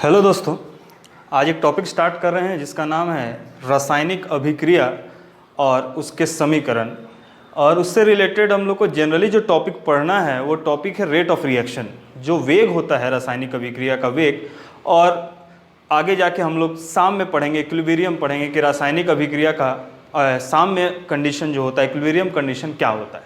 Hello दोस्तों, आज एक टॉपिक स्टार्ट कर रहे हैं जिसका नाम है रासायनिक अभिक्रिया और उसके समीकरण। और उससे रिलेटेड हम लोग को जनरली जो टॉपिक पढ़ना है वो टॉपिक है रेट ऑफ रिएक्शन, जो वेग होता है रासायनिक अभिक्रिया का वेग। और आगे जाके हम लोग शाम में पढ़ेंगे, इक्विलिब्रियम पढ़ेंगे कि रासायनिक अभिक्रिया का साम्य कंडीशन जो होता है, इक्विलिब्रियम कंडीशन क्या होता है।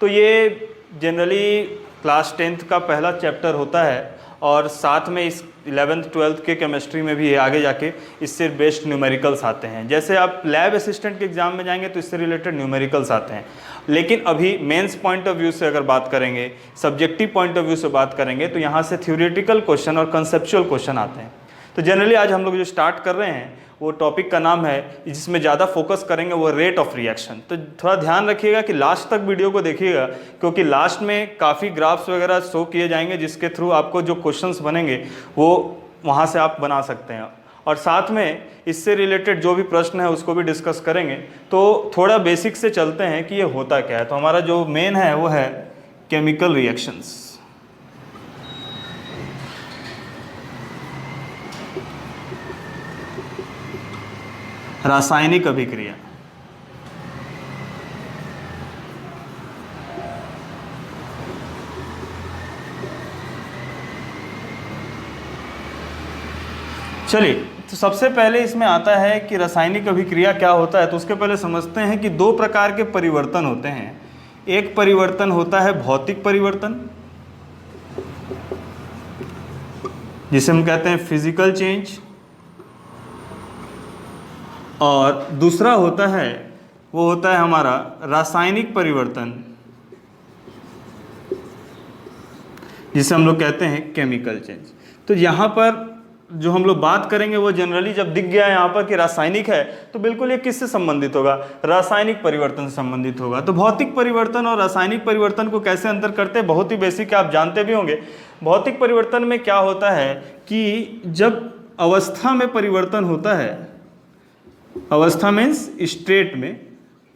तो ये जनरली क्लास 10th का पहला चैप्टर होता है और साथ में इस 11th 12th के केमिस्ट्री में भी आगे जाके इससे बेस्ड न्यूमेरिकल्स आते हैं। जैसे आप लैब असिस्टेंट के एग्जाम में जाएंगे तो इससे रिलेटेड न्यूमेरिकल्स आते हैं। लेकिन अभी मेंस पॉइंट ऑफ व्यू से अगर बात करेंगे, सब्जेक्टिव पॉइंट ऑफ व्यू से बात करेंगे, तो यहाँ से थ्योरेटिकल क्वेश्चन और कंसेप्चुअल क्वेश्चन आते हैं। तो जनरली आज हम लोग जो स्टार्ट कर रहे हैं वो टॉपिक का नाम है, जिसमें ज़्यादा फोकस करेंगे वो रेट ऑफ रिएक्शन। तो थोड़ा ध्यान रखिएगा कि लास्ट तक वीडियो को देखिएगा, क्योंकि लास्ट में काफ़ी ग्राफ्स वगैरह शो किए जाएंगे जिसके थ्रू आपको जो क्वेश्चंस बनेंगे वो वहाँ से आप बना सकते हैं। और साथ में इससे रिलेटेड जो भी प्रश्न है उसको भी डिस्कस करेंगे। तो थोड़ा बेसिक से चलते हैं कि ये होता क्या है। तो हमारा जो मेन है वो है केमिकल रिएक्शंस। रासायनिक अभिक्रिया। चलिए, तो सबसे पहले इसमें आता है कि रासायनिक अभिक्रिया क्या होता है। तो उसके पहले समझते हैं कि दो प्रकार के परिवर्तन होते हैं। एक परिवर्तन होता है भौतिक परिवर्तन, जिसे हम कहते हैं फिजिकल चेंज, और दूसरा होता है वो होता है हमारा रासायनिक परिवर्तन, जिसे हम लोग कहते हैं केमिकल चेंज। तो यहाँ पर जो हम लोग बात करेंगे वो जनरली जब दिख गया यहाँ पर कि रासायनिक है तो बिल्कुल ये किससे संबंधित होगा, रासायनिक परिवर्तन से संबंधित होगा। तो भौतिक परिवर्तन और रासायनिक परिवर्तन को कैसे अंतर करते हैं, बहुत ही बेसिक है, आप जानते भी होंगे। भौतिक परिवर्तन में क्या होता है कि जब अवस्था में परिवर्तन होता है, अवस्था मीन्स स्टेट में,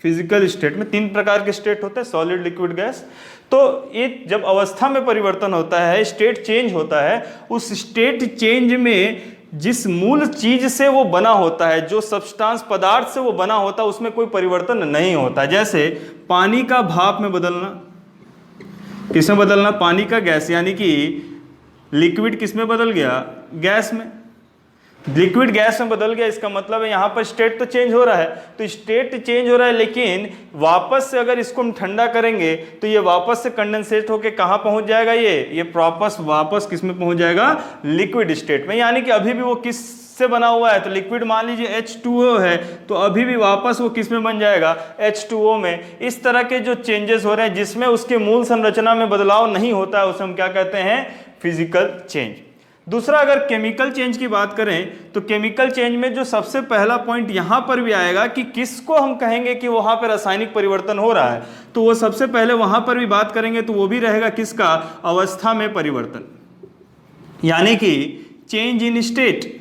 फिजिकल स्टेट में तीन प्रकार के स्टेट होते हैं, सॉलिड, लिक्विड, गैस। तो ये जब अवस्था में परिवर्तन होता है, स्टेट चेंज होता है, उस स्टेट चेंज में जिस मूल चीज से वो बना होता है, जो सब्सटेंस पदार्थ से वो बना होता है, उसमें कोई परिवर्तन नहीं होता। जैसे पानी का भाप में बदलना, किसमें बदलना, पानी का गैस, यानी कि लिक्विड किसमें बदल गया, गैस में। लिक्विड गैस में बदल गया, इसका मतलब है यहाँ पर स्टेट तो चेंज हो रहा है। तो स्टेट चेंज हो रहा है, लेकिन वापस से अगर इसको हम ठंडा करेंगे तो ये वापस से कंडेंसेट होके कहाँ पहुँच जाएगा, ये वापस किस में पहुँच जाएगा, लिक्विड स्टेट में। यानी कि अभी भी वो किस से बना हुआ है, तो लिक्विड मान लीजिए H2O है, तो अभी भी वापस वो किस में बन जाएगा, H2O में। इस तरह के जो चेंजेस हो रहे हैं जिसमें उसके मूल संरचना में बदलाव नहीं होता है, उसे हम क्या कहते हैं, फिजिकल चेंज। दूसरा, अगर केमिकल चेंज की बात करें तो केमिकल चेंज में जो सबसे पहला पॉइंट यहां पर भी आएगा कि किसको हम कहेंगे कि वहां पर रासायनिक परिवर्तन हो रहा है, तो वो सबसे पहले वहां पर भी बात करेंगे तो वो भी रहेगा किसका, अवस्था में परिवर्तन, यानी कि change in state.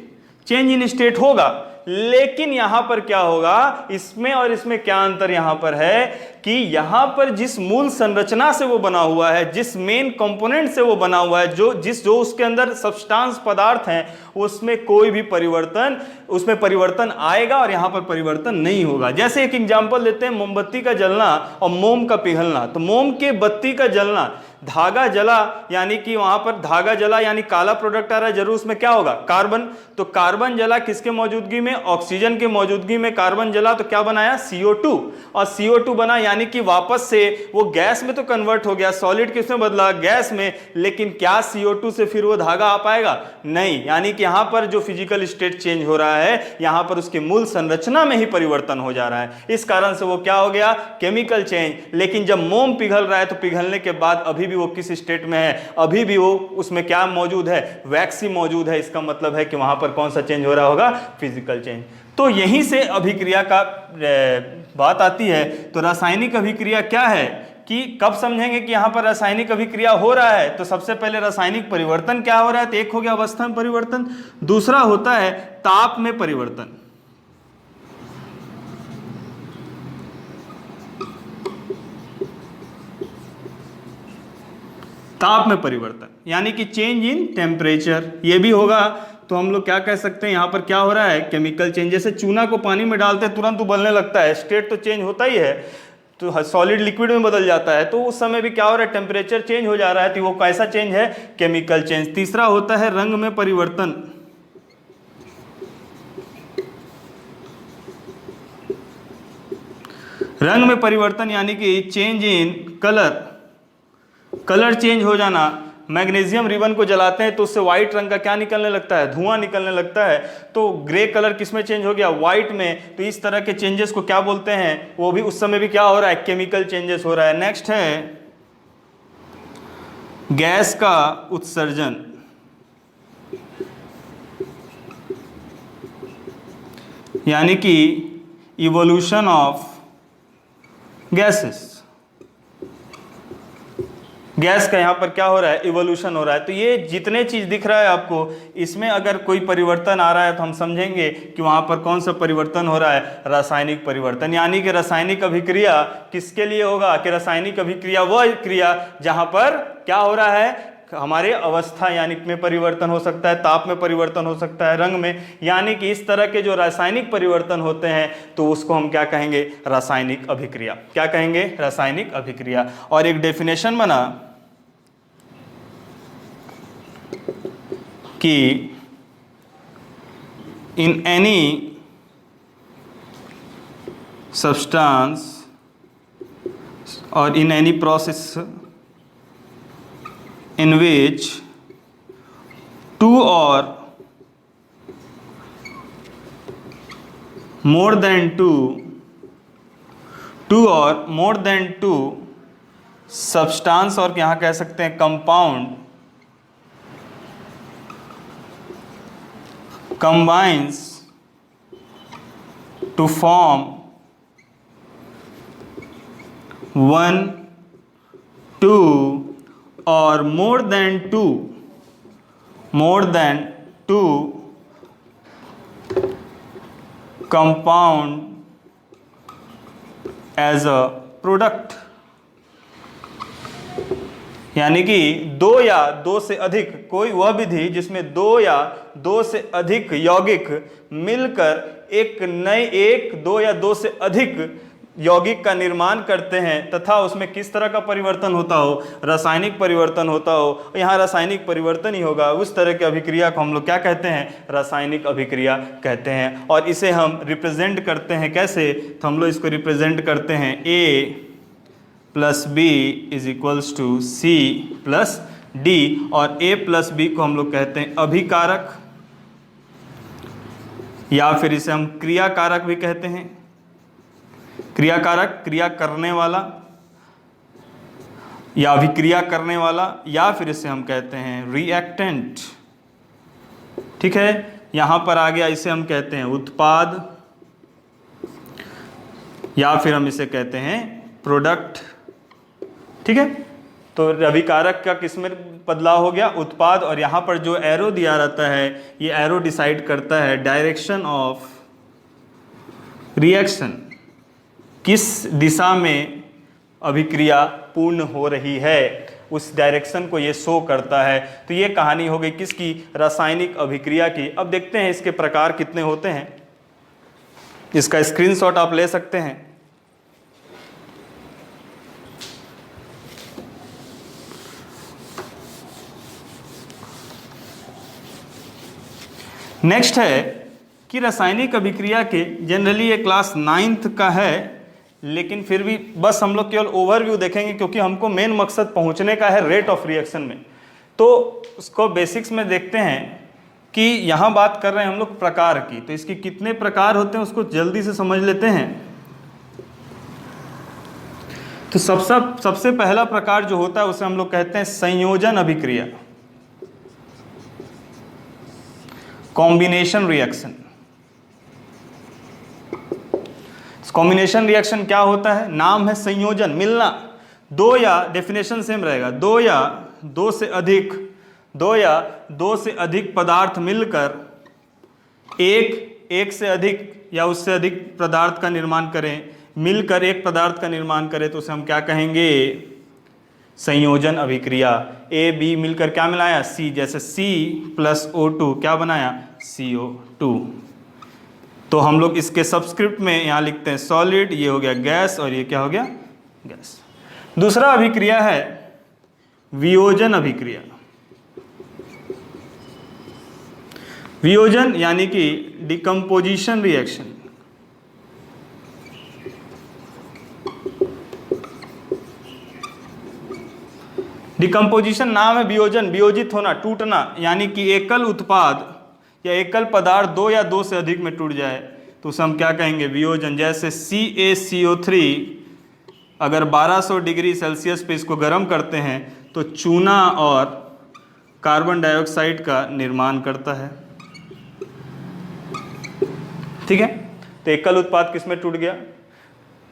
Change in state होगा, लेकिन यहां पर क्या होगा, इसमें और इसमें क्या अंतर यहां पर है कि यहां पर जिस मूल संरचना से वो बना हुआ है, जिस मेन कंपोनेंट से वो बना हुआ है, जो उसके अंदर सब्सटेंस पदार्थ हैं, उसमें कोई भी परिवर्तन, उसमें परिवर्तन आएगा और यहां पर परिवर्तन नहीं होगा। जैसे एक एग्जांपल लेते हैं, मोमबत्ती का जलना और मोम का पिघलना। तो मोम के बत्ती का जलना, धागा जला यानी कि वहां पर धागा जला यानी काला प्रोडक्ट आ रहा है, जरूर उसमें क्या होगा, कार्बन। तो कार्बन जला किसके मौजूदगी में, ऑक्सीजन के मौजूदगी में कार्बन जला, तो क्या बनाया, CO2। और CO2 बना यानी कि वापस से वो गैस में तो कन्वर्ट हो गया, सॉलिड किसमें बदला, गैस में। लेकिन क्या CO2 से फिर वो धागा आ पाएगा, नहीं। यानी कि यहां पर जो फिजिकल स्टेट चेंज हो रहा है, यहां पर उसके मूल संरचना में ही परिवर्तन हो जा रहा है। इस कारण से वो क्या हो गया, केमिकल चेंज। लेकिन जब मोम पिघल रहा है तो पिघलने के बाद अभी भी वो किस स्टेट में है, अभी भी वो उसमें क्या मौजूद है, वैक्स ही मौजूद है। इसका मतलब है कि वहां पर कौन सा चेंज हो रहा होगा, फिजिकल चेंज। तो यहीं से अभिक्रिया का बात आती है। तो रासायनिक अभिक्रिया क्या है कि कब समझेंगे कि यहां पर रासायनिक अभिक्रिया हो रहा है, तो सबसे पहले रासायनिक परिवर्तन क्या हो रहा है। तो एक हो गया अवस्था में परिवर्तन, दूसरा होता है ताप में परिवर्तन। ताप में परिवर्तन यानी कि चेंज इन टेम्परेचर, ये भी होगा तो हम लोग क्या कह सकते हैं, यहाँ पर क्या हो रहा है, केमिकल चेंज। जैसे चूना को पानी में डालते हैं तुरंत उबलने लगता है, स्टेट तो चेंज होता ही है, तो सॉलिड लिक्विड में बदल जाता है, तो उस समय भी क्या हो रहा है, टेम्परेचर चेंज हो जा रहा है, तो वो कैसा चेंज है, केमिकल चेंज। तीसरा होता है रंग में परिवर्तन। रंग में परिवर्तन यानी कि change in colour, colour change हो जाना। मैग्नीशियम रिबन को जलाते हैं तो उससे व्हाइट रंग का क्या निकलने लगता है, धुआं निकलने लगता है, तो ग्रे कलर किस में चेंज हो गया, व्हाइट में। तो इस तरह के चेंजेस को क्या बोलते हैं, वो भी उस समय भी क्या हो रहा है, केमिकल चेंजेस हो रहा है। नेक्स्ट है गैस का उत्सर्जन, यानी कि इवोल्यूशन ऑफ गैसेस। गैस का यहाँ पर क्या हो रहा है, इवोल्यूशन हो रहा है। तो ये जितने चीज दिख रहा है आपको, इसमें अगर कोई परिवर्तन आ रहा है तो हम समझेंगे कि वहाँ पर कौन सा परिवर्तन हो रहा है, रासायनिक परिवर्तन। यानी कि रासायनिक अभिक्रिया किसके लिए होगा, कि रासायनिक अभिक्रिया वह क्रिया जहाँ पर क्या हो रहा है, हमारे अवस्था यानी में परिवर्तन हो सकता है, ताप में परिवर्तन हो सकता है, रंग में, यानी कि इस तरह के जो रासायनिक परिवर्तन होते हैं तो उसको हम क्या कहेंगे, रासायनिक अभिक्रिया। क्या कहेंगे, रासायनिक अभिक्रिया। और एक डेफिनेशन बना कि इन एनी सब्सटेंस और in any process in which two or more than two substance, और यहाँ कह सकते हैं compound, combines to form one, two or more than two compound as a product, यानी कि दो या दो से अधिक, कोई वह विधि जिसमें दो या दो से अधिक यौगिक मिलकर दो या दो से अधिक यौगिक का निर्माण करते हैं, तथा उसमें किस तरह का परिवर्तन होता हो, रासायनिक परिवर्तन होता हो। यहाँ रासायनिक परिवर्तन ही होगा, उस तरह की अभिक्रिया को हम लोग क्या कहते हैं, रासायनिक अभिक्रिया कहते हैं। और इसे हम रिप्रेजेंट करते हैं कैसे, तो हम लोग इसको रिप्रेजेंट करते हैं A + B = C + D, और A + B को हम लोग कहते हैं अभिकारक, या फिर इसे हम क्रियाकारक भी कहते हैं। क्रियाकारक, क्रिया करने वाला या अभिक्रिया करने वाला, या फिर इसे हम कहते हैं रिएक्टेंट। ठीक है, यहां पर आ गया, इसे हम कहते हैं उत्पाद, या फिर हम इसे कहते हैं प्रोडक्ट। ठीक है, तो अभिकारक का किसमें बदलाव हो गया, उत्पाद। और यहां पर जो एरो दिया रहता है, ये एरो डिसाइड करता है डायरेक्शन ऑफ रिएक्शन, किस दिशा में अभिक्रिया पूर्ण हो रही है, उस डायरेक्शन को ये शो करता है। तो ये कहानी हो गई किसकी, रासायनिक अभिक्रिया की। अब देखते हैं इसके प्रकार कितने होते हैं, इसका स्क्रीनशॉट आप ले सकते हैं। नेक्स्ट है कि रासायनिक अभिक्रिया के, जनरली ये क्लास 9th का है, लेकिन फिर भी बस हम लोग केवल ओवरव्यू देखेंगे, क्योंकि हमको मेन मकसद पहुंचने का है रेट ऑफ रिएक्शन में। तो उसको बेसिक्स में देखते हैं कि यहाँ बात कर रहे हैं हम लोग प्रकार की, तो इसके कितने प्रकार होते हैं उसको जल्दी से समझ लेते हैं। तो सबसे पहला प्रकार जो होता है उसे हम लोग कहते हैं संयोजन अभिक्रिया, कॉम्बिनेशन रिएक्शन। कॉम्बिनेशन रिएक्शन क्या होता है, नाम है संयोजन, मिलना। दो या, डेफिनेशन सेम रहेगा, दो या दो से अधिक पदार्थ मिलकर एक से अधिक या उससे अधिक पदार्थ का निर्माण करें, मिलकर एक पदार्थ का निर्माण करें, तो उसे हम क्या कहेंगे, संयोजन अभिक्रिया, ए बी मिलकर क्या मिलाया, सी, जैसे C प्लस O2 क्या बनाया, CO2। तो हम लोग इसके सबस्क्रिप्ट में यहाँ लिखते हैं सॉलिड, ये हो गया गैस और ये क्या हो गया, गैस। दूसरा अभिक्रिया है वियोजन अभिक्रिया। वियोजन यानी कि डिकम्पोजिशन रिएक्शन। डिकम्पोजिशन नाम है वियोजन, वियोजित होना, टूटना, यानी कि एकल उत्पाद या एकल पदार्थ दो या दो से अधिक में टूट जाए तो उसे हम क्या कहेंगे, वियोजन। जैसे CaCO3 अगर 1200 डिग्री सेल्सियस पे इसको गर्म करते हैं तो चूना और कार्बन डाइऑक्साइड का निर्माण करता है, ठीक है। तो एकल उत्पाद किस में टूट गया,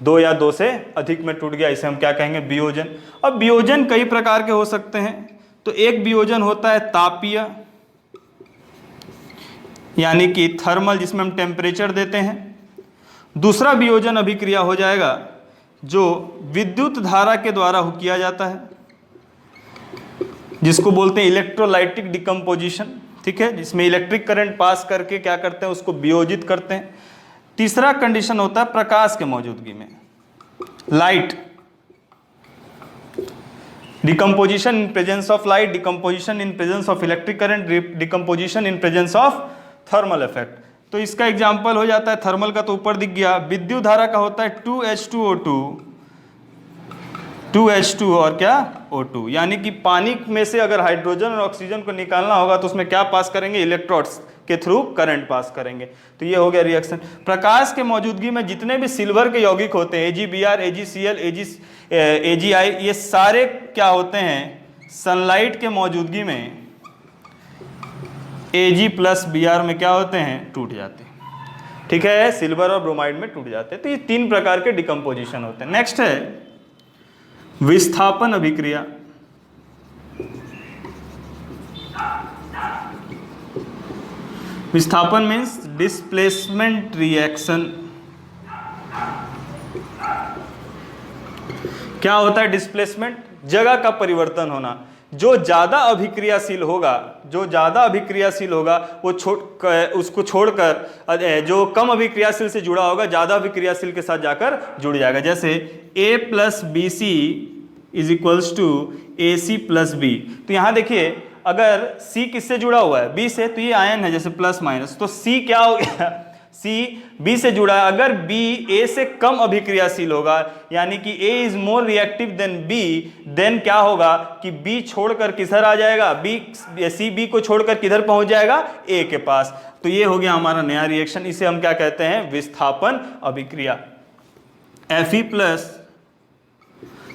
दो या दो से अधिक में टूट गया, इसे हम क्या कहेंगे, वियोजन। अब वियोजन कई प्रकार के हो सकते हैं। तो एक वियोजन होता है तापीय, यानी कि थर्मल, जिसमें हम टेम्परेचर देते हैं। दूसरा वियोजन अभिक्रिया हो जाएगा जो विद्युत धारा के द्वारा किया जाता है, जिसको बोलते हैं इलेक्ट्रोलाइटिक डिकम्पोजिशन, ठीक है, जिसमें इलेक्ट्रिक करंट पास करके क्या करते हैं, उसको वियोजित करते हैं। तीसरा कंडीशन होता है प्रकाश के मौजूदगी में, light, decomposition in presence of light, decomposition in presence of electric current, decomposition in presence of thermal effect. तो इसका एग्जाम्पल हो जाता है, थर्मल का तो ऊपर दिख गया, विद्युत धारा का होता है 2H2O2, 2H2 और क्या, O2, यानी कि पानी में से अगर हाइड्रोजन और ऑक्सीजन को निकालना होगा तो उसमें क्या पास करेंगे, इलेक्ट्रोड्स के थ्रू करंट पास करेंगे। तो ये हो गया रिएक्शन। प्रकाश के मौजूदगी में जितने भी सिल्वर के यौगिक होते हैं, AgBr, AgCl, AgI, ये सारे क्या होते हैं, सनलाइट के मौजूदगी में Ag प्लस Br में क्या होते हैं, टूट जाते हैं, ठीक है, सिल्वर और ब्रोमाइड में टूट जाते हैं। तो ये तीन प्रकार के डिकम्पोजिशन होते हैं। नेक्स्ट है विस्थापन अभिक्रिया। विस्थापन मीन्स डिस्प्लेसमेंट रिएक्शन। क्या होता है डिस्प्लेसमेंट, जगह का परिवर्तन होना। जो ज्यादा अभिक्रियाशील होगा, जो ज्यादा अभिक्रियाशील होगा वो उसको छोड़कर जो कम अभिक्रियाशील से जुड़ा होगा ज्यादा अभिक्रियाशील के साथ जाकर जुड़ जाएगा। जैसे A plus BC is equals to AC plus B। तो यहां देखिए अगर C किससे जुड़ा हुआ है, B से, तो ये आयन है जैसे प्लस माइनस, तो C क्या हो गया, C B से जुड़ा है। अगर B A से कम अभिक्रियाशील होगा, यानी कि A is more reactive than B, then क्या होगा कि B छोड़कर किधर आ जाएगा, C B को छोड़कर किधर पहुंच जाएगा, A के पास। तो ये हो गया हमारा नया रिएक्शन, इसे हम क्या कहते हैं, विस्थापन अभिक्रिया। Fe plus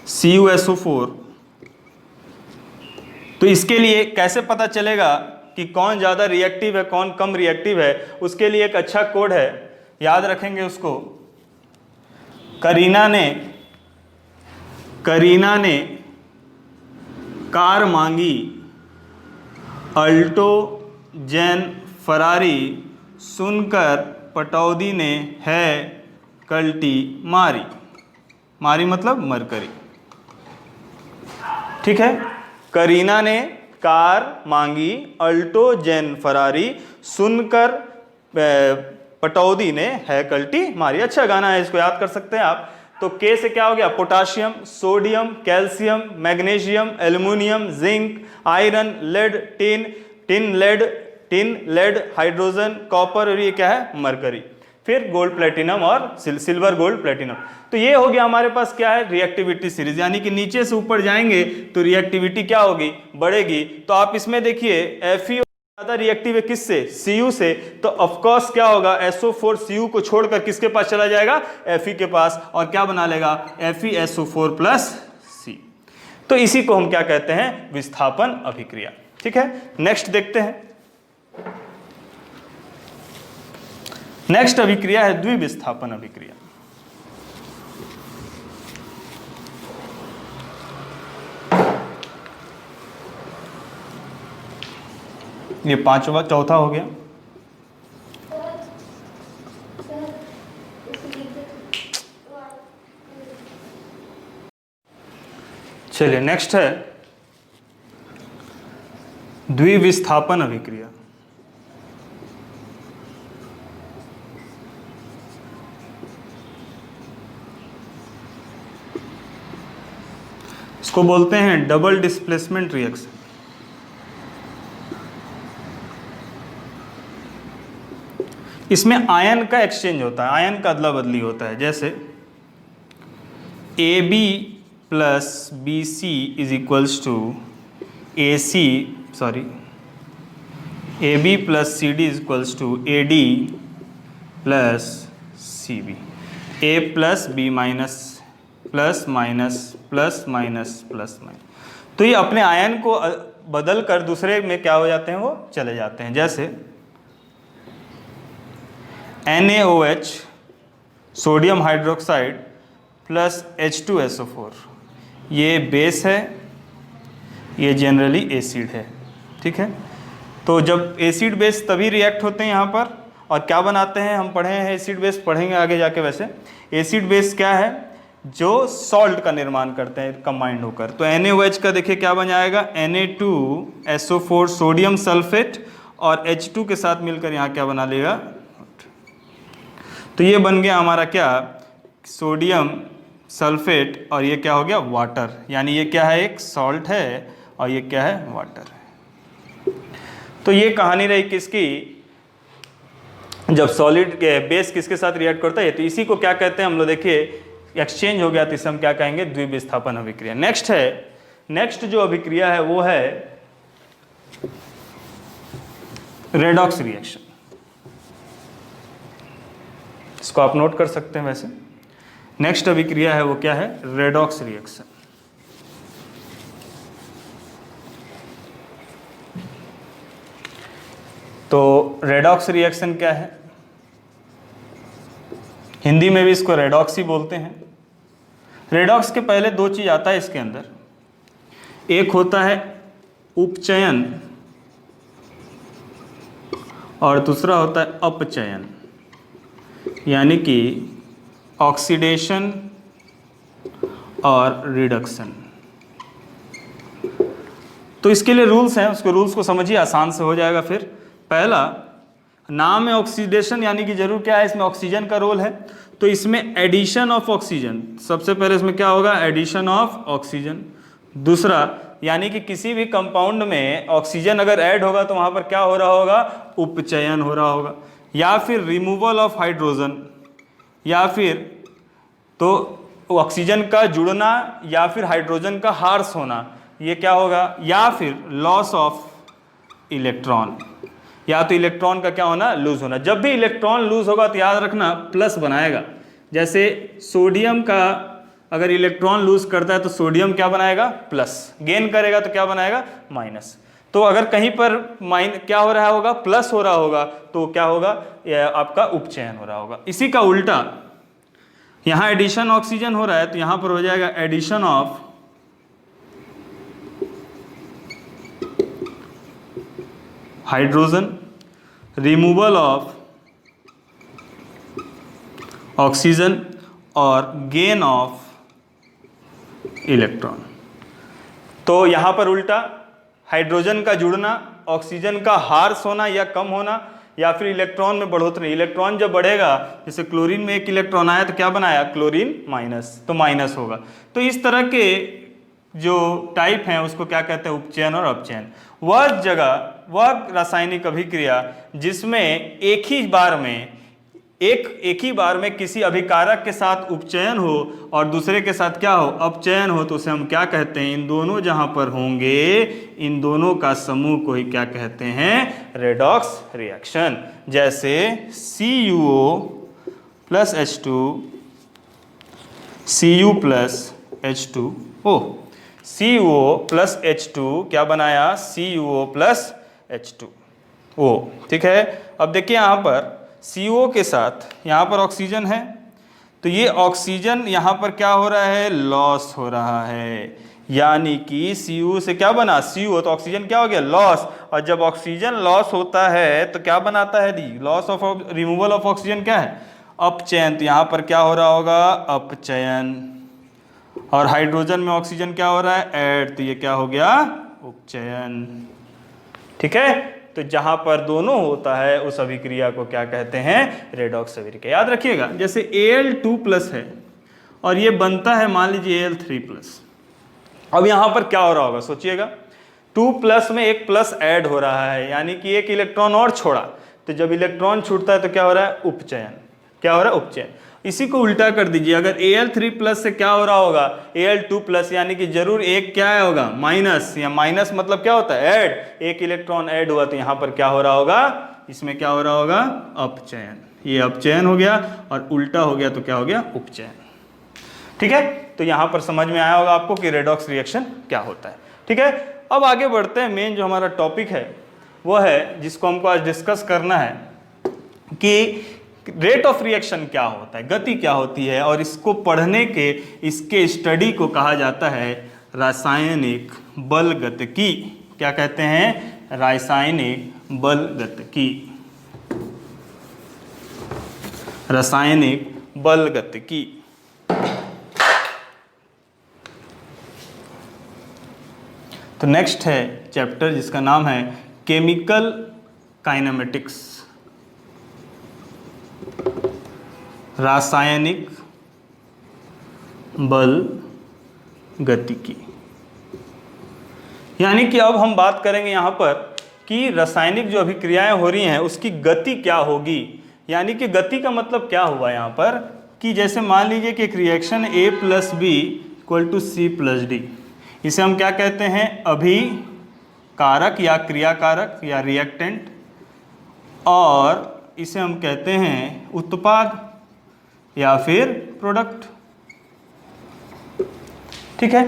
CuSO4। तो इसके लिए कैसे पता चलेगा कि कौन ज़्यादा रिएक्टिव है कौन कम रिएक्टिव है, उसके लिए एक अच्छा कोड है, याद रखेंगे उसको। करीना ने कार मांगी, अल्टो जैन फरारी, सुनकर पटौदी ने है कल्टी मारी। मारी मतलब मरकरी, ठीक है। करीना ने कार मांगी, अल्टो जैन फरारी, सुनकर पटौदी ने है कल्टी मारी। अच्छा गाना है, इसको याद कर सकते हैं आप। तो के से क्या हो गया, potassium, sodium, calcium, magnesium, aluminium, zinc, iron, lead, tin, lead, hydrogen, copper, और ये क्या है, मरकरी। फिर गोल्ड प्लेटिनम और सिल्वर गोल्ड प्लेटिनम। तो ये हो गया हमारे पास क्या है, रिएक्टिविटी सीरीज, यानी कि नीचे से ऊपर जाएंगे तो रिएक्टिविटी क्या होगी, बढ़ेगी। तो आप इसमें देखिए Fe ज्यादा रिएक्टिव है किससे, Cu से, तो ऑफकोर्स क्या होगा, SO4 Cu को छोड़कर किसके पास चला जाएगा, Fe के पास, और क्या बना लेगा, FeSO4 प्लस C। तो इसी को हम क्या कहते हैं, विस्थापन अभिक्रिया, ठीक है। नेक्स्ट देखते हैं। नेक्स्ट अभिक्रिया है द्विविस्थापन अभिक्रिया। ये चौथा हो गया। चलिए नेक्स्ट है द्विविस्थापन अभिक्रिया। इसको बोलते हैं डबल डिस्प्लेसमेंट रिएक्शन। इसमें आयन का एक्सचेंज होता है, आयन का अदला बदली होता है। जैसे AB plus BC is equals to AB plus CD is equals to AD plus CB। A plus B minus plus minus plus minus plus minus. तो ये अपने आयन को बदल कर दूसरे में क्या हो जाते हैं, वो चले जाते हैं। जैसे NaOH sodium hydroxide plus H2SO4, ये बेस है, ये जनरली एसिड है, ठीक है। तो जब एसिड बेस तभी रिएक्ट होते हैं यहाँ पर, और क्या बनाते हैं, हम पढ़े हैं एसिड बेस, पढ़ेंगे आगे जाके। वैसे एसिड बेस क्या है, जो सॉल्ट का निर्माण करते हैं कंबाइंड होकर। तो NaOH का देखिए क्या बन जाएगा, Na2SO4 सोडियम सल्फेट, और H2 के साथ मिलकर यहाँ क्या बना लेगा, तो ये बन गया हमारा क्या, सोडियम सल्फेट, और ये क्या हो गया, वाटर। यानी ये क्या है, एक सॉल्ट है, और ये क्या है, वाटर है। तो ये कहानी रही किसकी, जब सॉलिड के बेस किसके साथ रिएक्ट करता है। तो इसी को क्या कहते हैं हम लोग, देखिए एक्सचेंज हो गया तो इसे हम क्या कहेंगे, द्विविस्थापन अभिक्रिया। नेक्स्ट जो अभिक्रिया है वो है रेडॉक्स रिएक्शन। इसको आप नोट कर सकते हैं। वैसे नेक्स्ट अभिक्रिया है वो क्या है, रेडॉक्स रिएक्शन। तो रेडॉक्स रिएक्शन क्या है, हिंदी में भी इसको रेडॉक्स ही बोलते हैं। रेडॉक्स के पहले दो चीज आता है इसके अंदर, एक होता है उपचयन और दूसरा होता है अपचयन, यानी कि ऑक्सीडेशन और रिडक्शन। तो इसके लिए रूल्स हैं, उसके रूल्स को समझिए, आसान से हो जाएगा। फिर पहला, नाम है ऑक्सीडेशन, यानी कि जरूर क्या है, इसमें ऑक्सीजन का रोल है। तो इसमें एडिशन ऑफ ऑक्सीजन, सबसे पहले इसमें क्या होगा, एडिशन ऑफ ऑक्सीजन। दूसरा, यानी कि किसी भी कंपाउंड में ऑक्सीजन अगर ऐड होगा तो वहां पर क्या हो रहा होगा, उपचयन हो रहा होगा। या फिर रिमूवल ऑफ हाइड्रोजन, या फिर तो ऑक्सीजन का जुड़ना, या फिर हाइड्रोजन का हार्स होना, ये क्या होगा। या फिर लॉस ऑफ इलेक्ट्रॉन, या तो इलेक्ट्रॉन का क्या होना, लूज होना। जब भी इलेक्ट्रॉन लूज होगा तो याद रखना प्लस बनाएगा। जैसे सोडियम का अगर इलेक्ट्रॉन लूज करता है तो सोडियम क्या बनाएगा, प्लस। गेन करेगा तो क्या बनाएगा, माइनस। तो अगर कहीं पर क्या हो रहा होगा, प्लस हो रहा होगा, तो क्या होगा, आपका उपचयन हो रहा होगा। इसी का उल्टा, यहां एडिशन ऑक्सीजन हो रहा है तो यहां पर हो जाएगा addition of hydrogen, removal of oxygen और गेन ऑफ इलेक्ट्रॉन। तो यहां पर उल्टा, हाइड्रोजन का जुड़ना, ऑक्सीजन का हार्स होना या कम होना, या फिर इलेक्ट्रॉन में बढ़ोतरी। इलेक्ट्रॉन जब बढ़ेगा, जैसे क्लोरीन में एक इलेक्ट्रॉन आया तो क्या बनाया, क्लोरीन माइनस, तो माइनस होगा। तो इस तरह के जो टाइप हैं उसको क्या कहते हैं, उपचयन और अपचयन। वह रासायनिक अभिक्रिया जिसमें एक ही बार में किसी अभिकारक के साथ उपचयन हो और दूसरे के साथ क्या हो, अपचयन हो, तो उसे हम क्या कहते हैं, इन दोनों जहां पर होंगे, इन दोनों का समूह को ही क्या कहते हैं, रेडॉक्स रिएक्शन। जैसे CuO plus H2, Cu plus H2O, CuO plus H2 क्या बनाया, CuO प्लस H2O, ठीक है। अब देखिए यहाँ पर CO के साथ यहाँ पर ऑक्सीजन है, तो ये ऑक्सीजन यहाँ पर क्या हो रहा है, लॉस हो रहा है। यानी कि Cu से क्या बना, CO, तो ऑक्सीजन क्या हो गया, लॉस। और जब ऑक्सीजन लॉस होता है तो क्या बनाता है दी, loss of removal of oxygen क्या है, अपचयन। तो यहाँ पर क्या हो रहा होगा, अपचयन। और हाइड्रोजन में ऑक्सीजन क्या हो रहा है, ऐड, तो ये क्या हो गया, उपचयन। ठीक है, तो जहां पर दोनों होता है उस अभिक्रिया को क्या कहते हैं, रेडॉक्स अभिक्रिया। याद रखिएगा, जैसे Al2+ है और ये बनता है मान लीजिए Al3+। अब यहां पर क्या हो रहा होगा, सोचिएगा, 2+ में एक प्लस ऐड हो रहा है, यानी कि एक इलेक्ट्रॉन और छोड़ा, तो जब इलेक्ट्रॉन छूटता है तो क्या हो रहा है, उपचयन। क्या हो रहा है, उपचयन। इसी को उल्टा कर दीजिए, अगर Al3+ से क्या हो रहा होगा, Al2+, यानी कि जरूर एक क्या होगा, माइनस, या माइनस मतलब क्या होता है, ऐड, एक इलेक्ट्रॉन ऐड हुआ, तो यहां पर क्या हो रहा होगा, इसमें क्या हो रहा होगा, अपचयन। ये अपचयन हो गया, और उल्टा हो गया तो क्या हो गया, उपचयन। ठीक है, तो यहां पर समझ में आया होगा आपको कि रेडॉक्स रिएक्शन क्या होता है। ठीक है, अब आगे बढ़ते हैं। मेन जो हमारा टॉपिक है वो है, जिसको हमको आज डिस्कस करना है, कि रेट ऑफ रिएक्शन क्या होता है, गति क्या होती है, और इसको पढ़ने के, इसके स्टडी को कहा जाता है रासायनिक बलगतिकी। क्या कहते हैं, रासायनिक बलगतिकी, रासायनिक बलगतिकी। तो नेक्स्ट है चैप्टर जिसका नाम है केमिकल काइनेमेटिक्स, रासायनिक बल गतिकी। यानी कि अब हम बात करेंगे यहाँ पर कि रासायनिक जो अभिक्रियाएं हो रही हैं उसकी गति क्या होगी। यानी कि गति का मतलब क्या हुआ यहाँ पर, कि जैसे मान लीजिए कि एक रिएक्शन A+B=C+D, इसे हम क्या कहते हैं, अभिकारक या क्रियाकारक या रिएक्टेंट, और इसे हम कहते हैं उत्पाद या फिर प्रोडक्ट। ठीक है,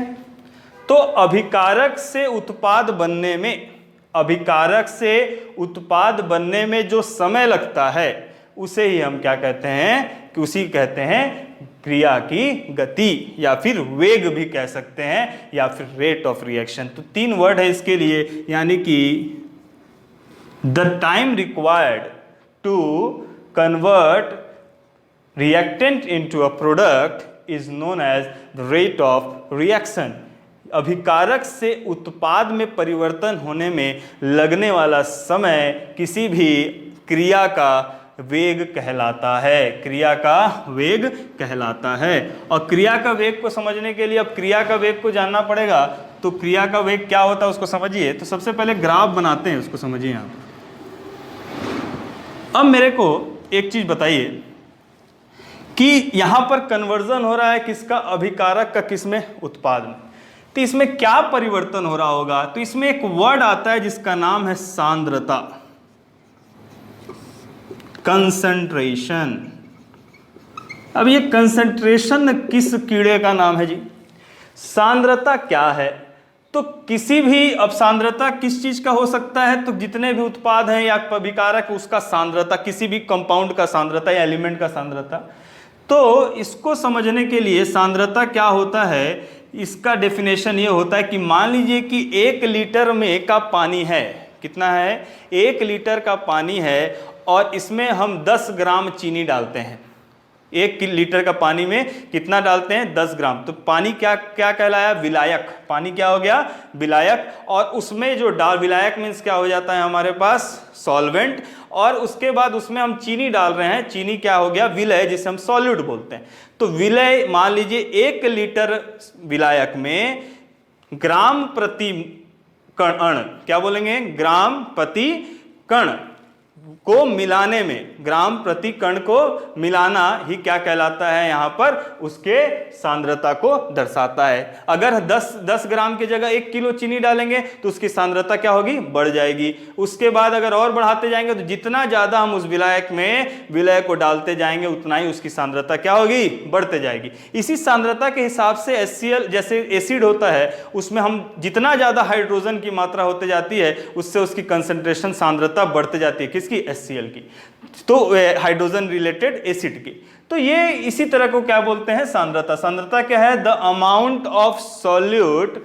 तो अभिकारक से उत्पाद बनने में, अभिकारक से उत्पाद बनने में जो समय लगता है उसे ही हम क्या कहते हैं, कि उसी कहते हैं क्रिया की गति, या फिर वेग भी कह सकते हैं, या फिर रेट ऑफ रिएक्शन। तो 3 वर्ड है इसके लिए, यानी कि the time required to convert reactant into a product is known as the rate of reaction। अभिकारक से उत्पाद में परिवर्तन होने में लगने वाला समय किसी भी क्रिया का वेग कहलाता है, क्रिया का वेग कहलाता है। और क्रिया का वेग को समझने के लिए अब क्रिया का वेग को जानना पड़ेगा। तो क्रिया का वेग क्या होता है उसको समझिए। तो सबसे पहले ग्राफ बनाते हैं, उसको समझिए आप। अब मेरे को एक चीज बताइए कि यहां पर कन्वर्जन हो रहा है किसका, अभिकारक का, किसमें, उत्पाद में। तो इसमें क्या परिवर्तन हो रहा होगा, तो इसमें एक वर्ड आता है जिसका नाम है सांद्रता, कंसंट्रेशन। अब ये कंसंट्रेशन किस कीड़े का नाम है जी, सांद्रता क्या है, तो किसी भी, अब सांद्रता किस चीज का हो सकता है, तो जितने भी उत्पाद हैं या अभिकारक उसका सांद्रता, किसी भी कंपाउंड का सांद्रता या एलिमेंट का सांद्रता। तो इसको समझने के लिए सांद्रता क्या होता है, इसका डेफिनेशन ये होता है कि मान लीजिए कि 1 लीटर में का पानी है, कितना है, 1 लीटर का पानी है, और इसमें हम 10 ग्राम चीनी डालते हैं। 1 लीटर का पानी में कितना डालते हैं, 10 ग्राम। तो पानी क्या क्या कहलाया, विलायक। पानी क्या हो गया, विलायक। और उसमें जो विलायक मीन्स क्या हो जाता है हमारे पास, सॉल्वेंट। और उसके बाद उसमें हम चीनी डाल रहे हैं, चीनी क्या हो गया, विलय, जिसे हम सॉल्यूट बोलते हैं। तो विलय, मान लीजिए 1 लीटर विलायक में ग्राम प्रति कण, क्या बोलेंगे, ग्राम प्रति कण को मिलाने में, ग्राम प्रति कण को मिलाना ही क्या कहलाता है, यहाँ पर उसके सांद्रता को दर्शाता है। अगर 10 ग्राम की जगह 1 किलो चीनी डालेंगे तो उसकी सांद्रता क्या होगी, बढ़ जाएगी। उसके बाद अगर और बढ़ाते जाएंगे तो जितना ज़्यादा हम उस विलायक में विलय को डालते जाएंगे उतना ही उसकी सांद्रता क्या होगी, बढ़ते जाएगी। इसी सांद्रता के हिसाब से HCl जैसे एसिड होता है, उसमें हम जितना ज़्यादा हाइड्रोजन की मात्रा होते जाती है उससे उसकी कंसंट्रेशन, सांद्रता बढ़ते जाती है, किसकी, HCl की, तो हाइड्रोजन रिलेटेड एसिड की। तो ये इसी तरह को क्या बोलते हैं, सांद्रता। सांद्रता क्या है, the amount of solute,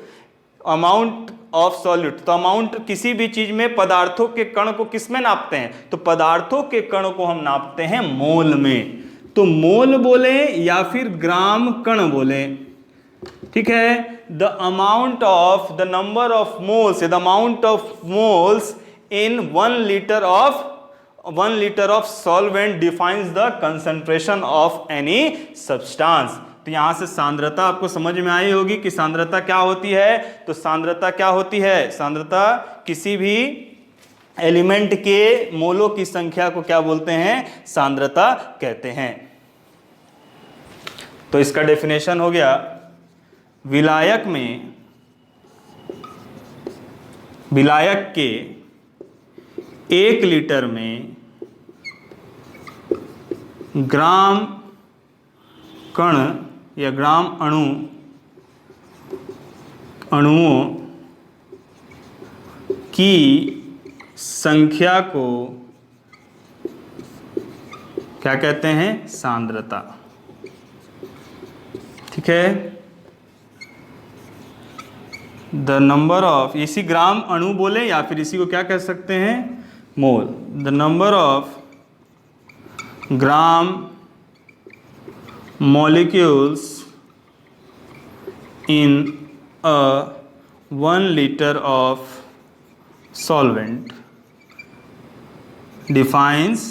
amount of solute. तो अमाउंट किसी भी चीज में पदार्थों के कण को किस में नापते हैं, तो पदार्थों के कण को हम नापते हैं मोल में। तो मोल बोले या फिर ग्राम कण बोले, ठीक है, the amount of the number of moles, the amount of moles in 1 litre of solvent defines the concentration of any substance. तो यहां से सांद्रता आपको समझ में आई होगी कि सांद्रता क्या होती है। तो सांद्रता क्या होती है, सांद्रता किसी भी एलिमेंट के मोलों की संख्या को क्या बोलते हैं, सांद्रता कहते हैं। तो इसका डेफिनेशन हो गया, विलायक के 1 लीटर में ग्राम कण या ग्राम अणुओं की संख्या को क्या कहते हैं, सांद्रता। ठीक है, द नंबर ऑफ, इसी ग्राम अणु बोले या फिर इसी को क्या कह सकते हैं, mole. The number of gram molecules in a 1 liter of solvent defines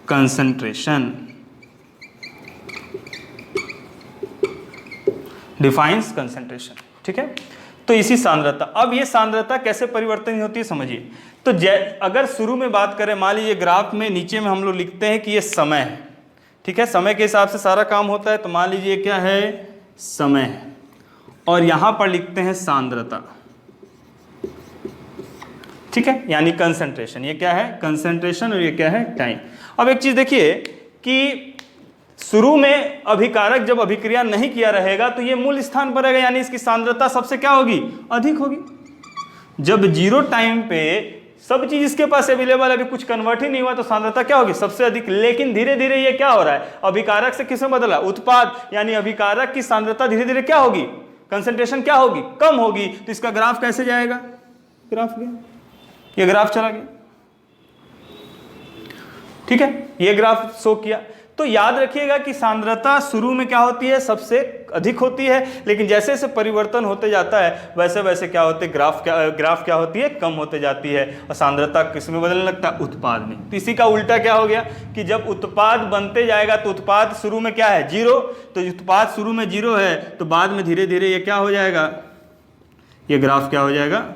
concentration, ठीक है। तो इसी सांद्रता, अब ये सांद्रता कैसे परिवर्तन होती है समझिए। तो अगर शुरू में बात करें, मान लीजिए ग्राफ में नीचे में हम लोग लिखते हैं कि ये समय है, ठीक है, समय के हिसाब से सारा काम होता है। तो मान लीजिए क्या है, समय है, और यहां पर लिखते हैं सांद्रता, ठीक है, यानी कंसंट्रेशन। ये क्या है, कंसंट्रेशन, और ये क्या है, टाइम। अब एक चीज देखिए कि शुरू में अभिकारक जब अभिक्रिया नहीं किया रहेगा तो ये मूल स्थान पर रहेगा, यानी इसकी सांद्रता सबसे क्या होगी, अधिक होगी। जब जीरो टाइम पे सब चीज इसके पास अवेलेबल, अभी कुछ कन्वर्ट ही नहीं हुआ, तो सांद्रता क्या होगी, सबसे अधिक। लेकिन धीरे धीरे ये क्या हो रहा है, अभिकारक से किसमें बदला, उत्पाद, यानी अभिकारक की सांद्रता धीरे धीरे क्या होगी, कंसंट्रेशन क्या होगी, कम होगी। तो इसका ग्राफ कैसे जाएगा, ग्राफ गया, ये ग्राफ चला गया, ठीक है, ये ग्राफ शो किया। तो याद रखिएगा कि सांद्रता शुरू में क्या होती है, सबसे अधिक होती है, लेकिन जैसे जैसे परिवर्तन होते जाता है वैसे वैसे क्या होते, ग्राफ क्या होती है, कम होते जाती है, और सांद्रता किस में बदलने लगता है, उत्पाद में। तो इसी का उल्टा क्या हो गया कि जब उत्पाद बनते जाएगा तो उत्पाद शुरू में क्या है, जीरो। तो उत्पाद शुरू में जीरो है, तो बाद में धीरे धीरे ये क्या हो जाएगा, ये ग्राफ क्या हो जाएगा,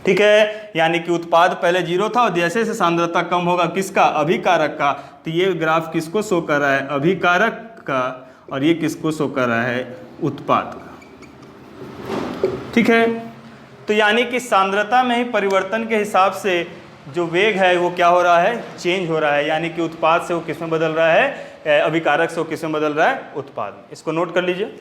ठीक है, यानी कि उत्पाद पहले जीरो था और जैसे जैसे सांद्रता कम होगा किसका, अभिकारक का। तो ये ग्राफ किसको शो कर रहा है, अभिकारक का, और ये किसको शो कर रहा है, उत्पाद का, ठीक है। तो यानी कि सांद्रता में ही परिवर्तन के हिसाब से जो वेग है वो क्या हो रहा है, चेंज हो रहा है, यानी कि उत्पाद से वो किस में बदल रहा है, अभिकारक से वो किस में बदल रहा है, उत्पाद में। इसको नोट कर लीजिए।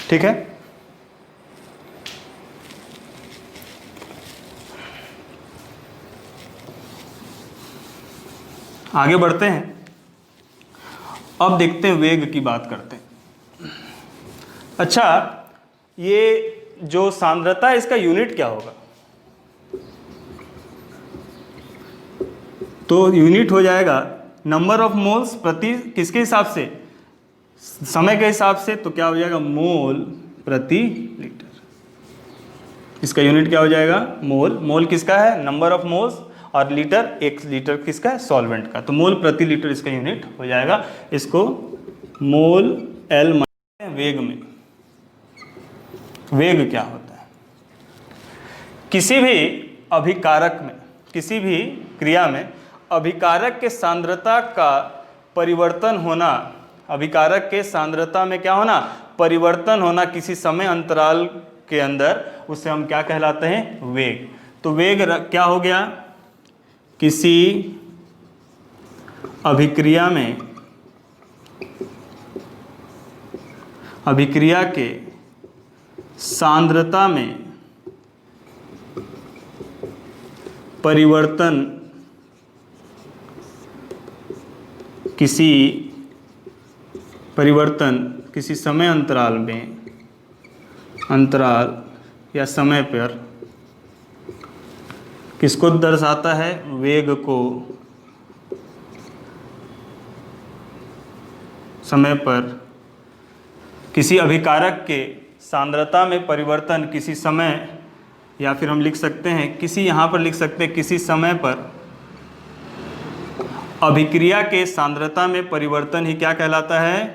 ठीक है, आगे बढ़ते हैं। अब देखते हैं, वेग की बात करते हैं। अच्छा, ये जो सांद्रता है इसका यूनिट क्या होगा, तो यूनिट हो जाएगा नंबर ऑफ मोल्स प्रति किसके हिसाब से, समय के हिसाब से। तो क्या हो जाएगा, मोल प्रति लीटर। इसका यूनिट क्या हो जाएगा, मोल। मोल किसका है, नंबर ऑफ मोल्स, और लीटर, 1 लीटर किसका है, सॉल्वेंट का। तो मोल प्रति लीटर इसका यूनिट हो जाएगा। इसको मोल एल मानते हैं वेग में। वेग क्या होता है, किसी भी अभिकारक में, किसी भी क्रिया में अभिकारक के सांद्रता का परिवर्तन होना, अभिकारक के सांद्रता में क्या होना, परिवर्तन होना किसी समय अंतराल के अंदर, उसे हम क्या कहलाते हैं, वेग। तो वेग क्या हो गया, किसी अभिक्रिया में, अभिक्रिया के सांद्रता में परिवर्तन किसी परिवर्तन किसी समय अंतराल में या समय पर किसको दर्शाता है? वेग को समय पर किसी अभिकारक के सांद्रता में परिवर्तन किसी समय, या फिर हम लिख सकते हैं किसी, यहाँ पर लिख सकते हैं किसी समय पर अभिक्रिया के सांद्रता में परिवर्तन ही क्या कहलाता है?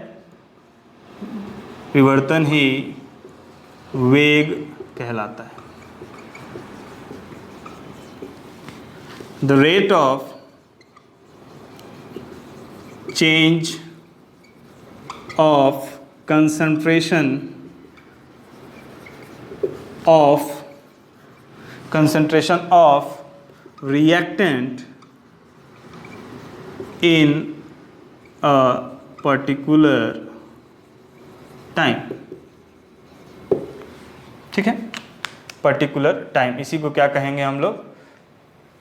परिवर्तन ही वेग कहलाता है। The rate of change of concentration of reactant in a particular time, ठीक है, पर्टिकुलर टाइम, इसी को क्या कहेंगे हम लोग?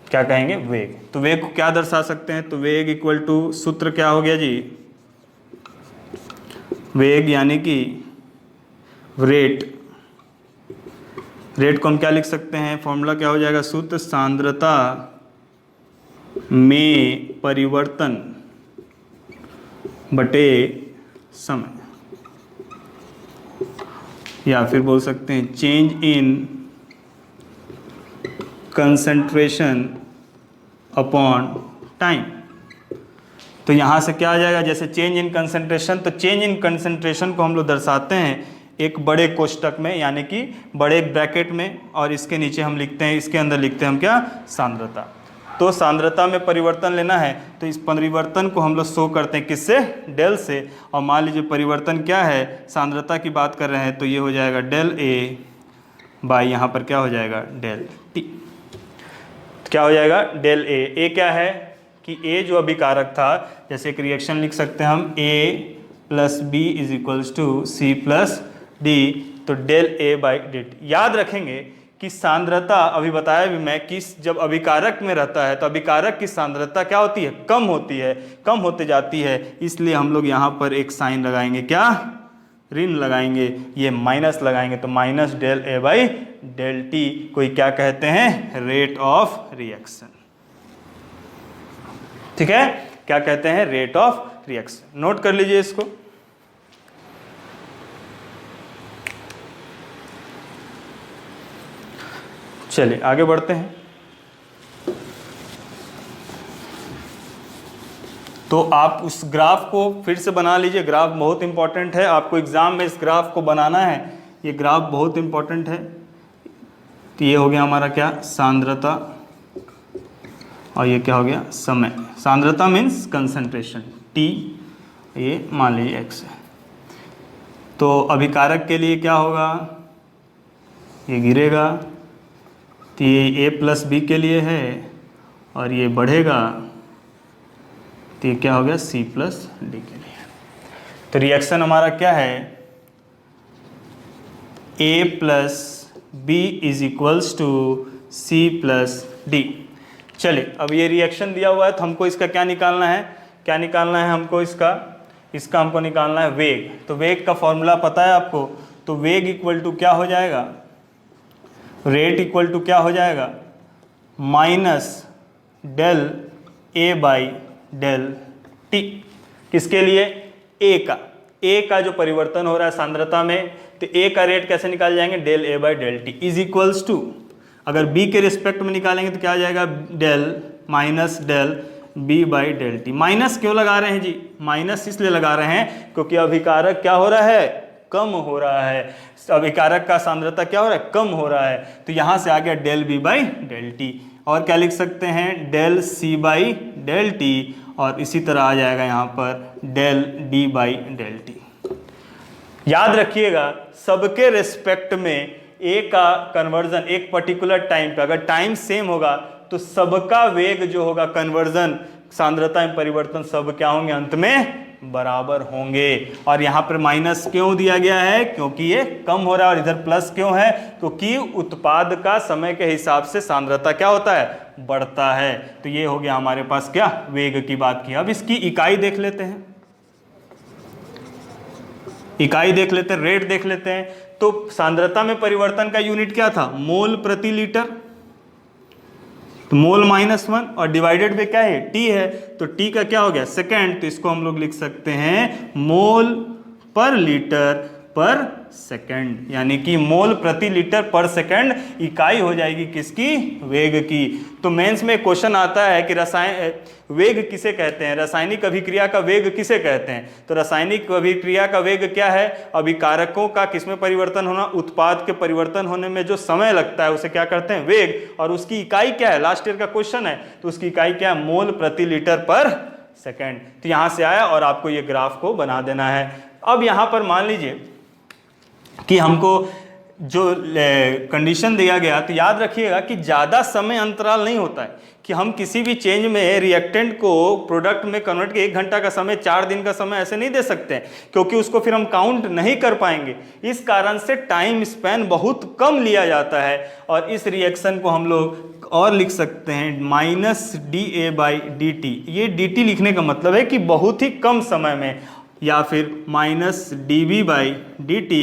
क्या कहेंगे? वेग। तो वेग को क्या दर्शा सकते हैं? तो वेग इक्वल टू, सूत्र क्या हो गया जी? वेग यानी कि रेट को हम क्या लिख सकते हैं? फॉर्मूला क्या हो जाएगा? सूत्र सांद्रता में परिवर्तन बटे समय, या फिर बोल सकते हैं change in concentration upon time. तो यहाँ से क्या आ जाएगा? जैसे चेंज इन कंसंट्रेशन, तो चेंज इन कंसंट्रेशन को हम लोग दर्शाते हैं एक बड़े कोष्टक में, यानी कि बड़े ब्रैकेट में, और इसके नीचे हम लिखते हैं, इसके अंदर लिखते हैं हम क्या? सांद्रता। तो सांद्रता में परिवर्तन लेना है, तो इस परिवर्तन को हम लोग शो करते हैं किससे? डेल से। और मान लीजिए परिवर्तन क्या है? सांद्रता की बात कर रहे हैं, तो ये हो जाएगा डेल ए बाई, यहाँ पर क्या हो जाएगा? Del T. क्या हो जाएगा? Del A. ए क्या है कि ए जो अभिकारक था, जैसे एक रिएक्शन लिख सकते हैं हम, A plus B is equals to C plus D, तो del A by D T. याद रखेंगे कि सांद्रता, अभी बताया भी मैं, कि जब अभिकारक में रहता है तो अभिकारक की सांद्रता क्या होती है? कम होती है, कम होते जाती है। इसलिए हम लोग यहाँ पर एक साइन लगाएंगे, क्या? ऋण लगाएंगे, ये माइनस लगाएंगे, तो minus del A by del T को क्या कहते हैं? Rate of reaction. ठीक है, क्या कहते हैं? Rate of reaction. नोट कर लीजिए इसको। चलिए आगे बढ़ते हैं। तो आप उस ग्राफ को फिर से बना लीजिए। ग्राफ बहुत इंपॉर्टेंट है, आपको एग्जाम में इस ग्राफ को बनाना है। ये ग्राफ बहुत इंपॉर्टेंट है। तो ये हो गया हमारा क्या? सांद्रता, और ये क्या हो गया? समय। सांद्रता मीन्स कंसंट्रेशन, टी, ये मान लीजिए एक्स है। तो अभिकारक के लिए क्या होगा? ये गिरेगा, तो ये ए प्लस बी के लिए है, और ये बढ़ेगा, तो ये क्या हो गया? सी प्लस डी के लिए। तो रिएक्शन हमारा क्या है? A plus B is equals to C plus D. चलिए, अब ये रिएक्शन दिया हुआ है, तो हमको इसका क्या निकालना है? क्या निकालना है हमको? इसका हमको निकालना है वेग। तो वेग का फॉर्मूला पता है आपको? तो वेग इक्वल टू क्या हो जाएगा? रेट इक्वल टू क्या हो जाएगा? Minus del A by del T. किसके लिए? ए का। ए का जो परिवर्तन हो रहा है सांद्रता में, तो ए का रेट कैसे निकाल जाएंगे? Del A by del T is equals to, अगर बी के रिस्पेक्ट में निकालेंगे तो क्या आ जाएगा? Del minus del B by del T. Minus क्यों लगा रहे हैं जी? माइनस इसलिए लगा रहे हैं क्योंकि अभिकारक क्या हो रहा है? कम हो रहा है। अभिकारक का सांद्रता क्या हो रहा है? कम हो रहा है। तो यहाँ से आ गया del B by del T, और क्या लिख सकते हैं? Del C by del T, और इसी तरह आ जाएगा यहाँ पर del D by del T. याद रखिएगा, सबके रेस्पेक्ट में ए का कन्वर्जन एक पर्टिकुलर टाइम पे, अगर टाइम सेम होगा तो सबका वेग जो होगा, कन्वर्जन, सांद्रता में परिवर्तन, सब क्या होंगे? अंत में बराबर होंगे। और यहाँ पर माइनस क्यों दिया गया है? क्योंकि ये कम हो रहा है। और इधर प्लस क्यों है? क्योंकि उत्पाद का समय के हिसाब से सांद्रता क्या होता है? बढ़ता है। तो ये हो गया हमारे पास क्या? वेग की बात की। अब इसकी इकाई देख लेते हैं, इकाई देख लेते हैं, रेट देख लेते हैं। तो सांद्रता में परिवर्तन का यूनिट क्या था? मोल प्रति लीटर। तो मोल -1 और डिवाइडेड बाय क्या है? टी है। तो टी का क्या हो गया? सेकेंड। तो इसको हम लोग लिख सकते हैं मोल पर लीटर पर सेकेंड, यानी कि मोल प्रति लीटर पर सेकेंड इकाई हो जाएगी किसकी? वेग की। तो मेंस में क्वेश्चन आता है कि वेग किसे कहते हैं? रासायनिक अभिक्रिया का वेग किसे कहते हैं? तो रासायनिक अभिक्रिया का वेग क्या है? अभिकारकों का किसमें परिवर्तन होना? उत्पाद के परिवर्तन होने में जो समय लगता है उसे क्या करते हैं? वेग। और उसकी इकाई क्या है? लास्ट ईयर का क्वेश्चन है, तो उसकी इकाई क्या है? मोल प्रति लीटर पर सेकेंड। तो यहां से आया और आपको ये ग्राफ को बना देना है। अब यहां पर मान लीजिए कि हमको जो कंडीशन दिया गया, तो याद रखिएगा कि ज़्यादा समय अंतराल नहीं होता है कि हम किसी भी चेंज में रिएक्टेंट को प्रोडक्ट में कन्वर्ट के 1 घंटा का समय, 4 दिन का समय ऐसे नहीं दे सकते हैं, क्योंकि उसको फिर हम काउंट नहीं कर पाएंगे। इस कारण से टाइम स्पैन बहुत कम लिया जाता है। और इस रिएक्शन को हम लोग और लिख सकते हैं -dA/dt। ये dt लिखने का मतलब है कि बहुत ही कम समय में, या फिर -dB/dt,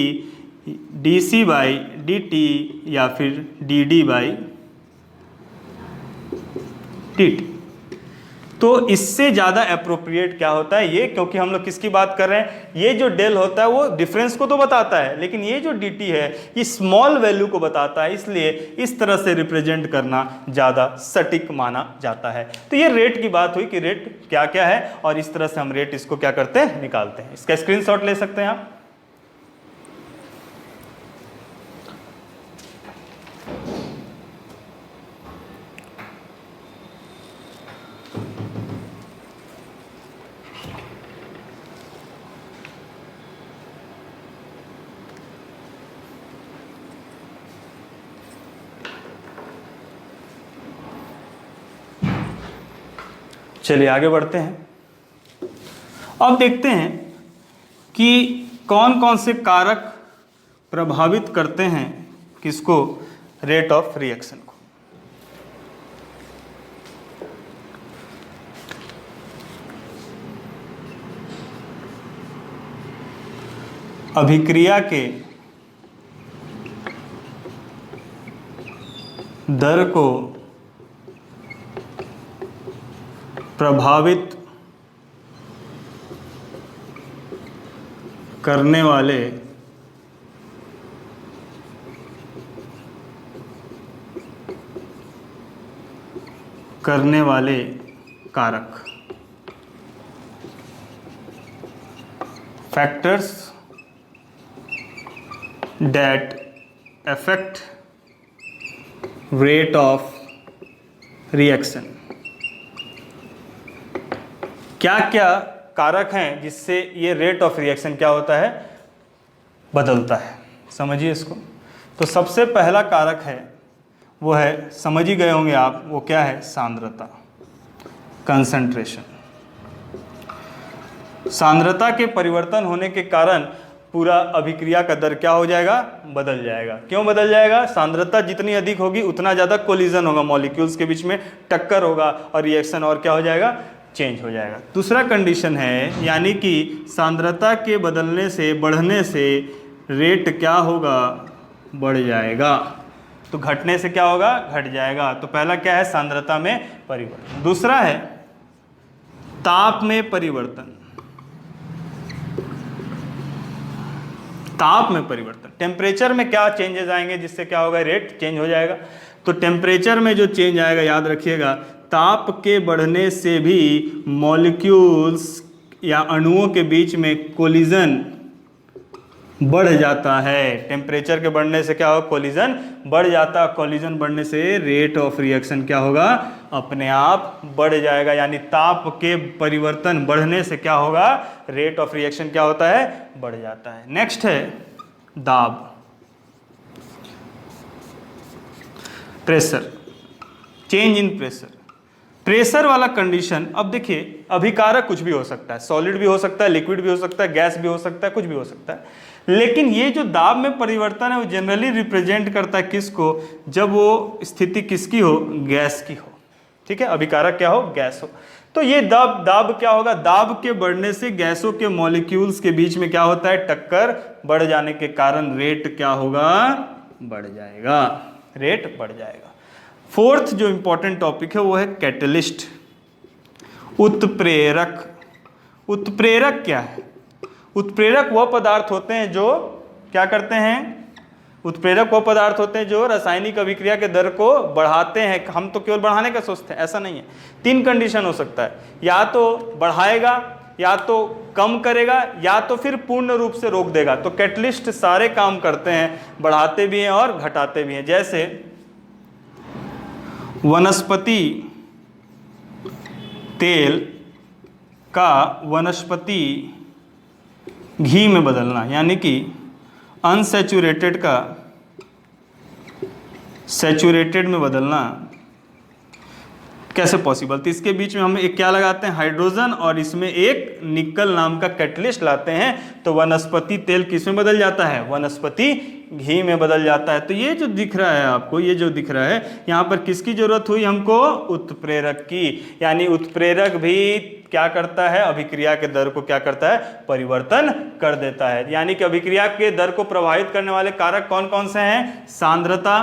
dC/dt, या फिर dd/dt। तो इससे ज़्यादा अप्रोप्रिएट क्या होता है ये? क्योंकि हम लोग किसकी बात कर रहे हैं? ये जो डेल होता है वो डिफरेंस को तो बताता है, लेकिन ये जो dt है ये स्मॉल वैल्यू को बताता है, इसलिए इस तरह से रिप्रेजेंट करना ज़्यादा सटीक माना जाता है। तो ये रेट की बात हुई कि रेट क्या क्या है, और इस तरह से हम रेट इसको क्या करते हैं? निकालते हैं। इसका स्क्रीनशॉट ले सकते हैं आप। चलिए आगे बढ़ते हैं। अब देखते हैं कि कौन कौन से कारक प्रभावित करते हैं किसको? रेट ऑफ रिएक्शन को। अभिक्रिया के दर को प्रभावित करने वाले कारक, factors that affect rate of reaction. क्या क्या कारक हैं जिससे ये रेट ऑफ रिएक्शन क्या होता है? बदलता है। समझिए इसको। तो सबसे पहला कारक है वो है, समझ ही गए होंगे आप, वो क्या है? सांद्रता, कंसंट्रेशन। सांद्रता के परिवर्तन होने के कारण पूरा अभिक्रिया का दर क्या हो जाएगा? बदल जाएगा। क्यों बदल जाएगा? सांद्रता जितनी अधिक होगी उतना ज़्यादा कोलिजन होगा, मॉलिक्यूल्स के बीच में टक्कर होगा और रिएक्शन और क्या हो जाएगा? चेंज हो जाएगा। दूसरा कंडीशन है, यानी कि सांद्रता के बदलने से, बढ़ने से रेट क्या होगा? बढ़ जाएगा। तो घटने से क्या होगा? घट जाएगा। तो पहला क्या है? सांद्रता में परिवर्तन। दूसरा है ताप में परिवर्तन। ताप में परिवर्तन, टेम्परेचर में क्या चेंजेस आएंगे जिससे क्या होगा? रेट चेंज हो जाएगा। तो टेम्परेचर में जो चेंज आएगा, याद रखिएगा, ताप के बढ़ने से भी मॉलिक्यूल्स या अणुओं के बीच में कोलिजन बढ़ जाता है। टेम्परेचर के बढ़ने से क्या होगा? कोलिजन बढ़ जाता है। कोलिजन बढ़ने से रेट ऑफ रिएक्शन क्या होगा? अपने आप बढ़ जाएगा। यानी ताप के परिवर्तन बढ़ने से क्या होगा? रेट ऑफ रिएक्शन क्या होता है? बढ़ जाता है। नेक्स्ट है दाब, pressure, change in pressure. Pressure वाला कंडीशन, अब देखिए अभिकारक कुछ भी हो सकता है, सॉलिड भी हो सकता है, लिक्विड भी हो सकता है, गैस भी हो सकता है, कुछ भी हो सकता है। लेकिन ये जो दाब में परिवर्तन है वो जनरली रिप्रेजेंट करता है किसको, जब वो स्थिति किसकी हो, गैस की हो। ठीक है, अभिकारक क्या हो, गैस हो। तो ये दाब क्या होगा, दाब के बढ़ने से गैसों के मॉलिक्यूल्स के बीच में क्या होता है, टक्कर बढ़ जाने के कारण रेट क्या होगा, बढ़ जाएगा, रेट बढ़ जाएगा। फोर्थ जो इंपॉर्टेंट टॉपिक है वो है कैटलिस्ट, उत्प्रेरक। उत्प्रेरक क्या है, उत्प्रेरक वह पदार्थ होते हैं जो क्या करते हैं, उत्प्रेरक वह पदार्थ होते हैं जो रासायनिक अभिक्रिया के दर को बढ़ाते हैं। हम तो केवल बढ़ाने का सोचते हैं, ऐसा नहीं है। 3 कंडीशन हो सकता है, या तो बढ़ाएगा, या तो कम करेगा, या तो फिर पूर्ण रूप से रोक देगा। तो कैटलिस्ट सारे काम करते हैं, बढ़ाते भी हैं और घटाते भी हैं। जैसे वनस्पति तेल का वनस्पति घी में बदलना, यानी कि अनसैचुरेटेड का सैचुरेटेड में बदलना कैसे पॉसिबल। तो इसके बीच में हम एक क्या लगाते हैं, हाइड्रोजन, और इसमें एक निकल नाम का कैटलिस्ट लाते हैं, तो वनस्पति तेल किस में बदल जाता है, वनस्पति घी में बदल जाता है। तो ये जो दिख रहा है आपको, ये जो दिख रहा है यहाँ पर किसकी जरूरत हुई हमको, उत्प्रेरक की। यानी उत्प्रेरक भी क्या करता है, अभिक्रिया के दर को क्या करता है, परिवर्तन कर देता है। यानी कि अभिक्रिया के दर को प्रभावित करने वाले कारक कौन कौन से हैं, सांद्रता,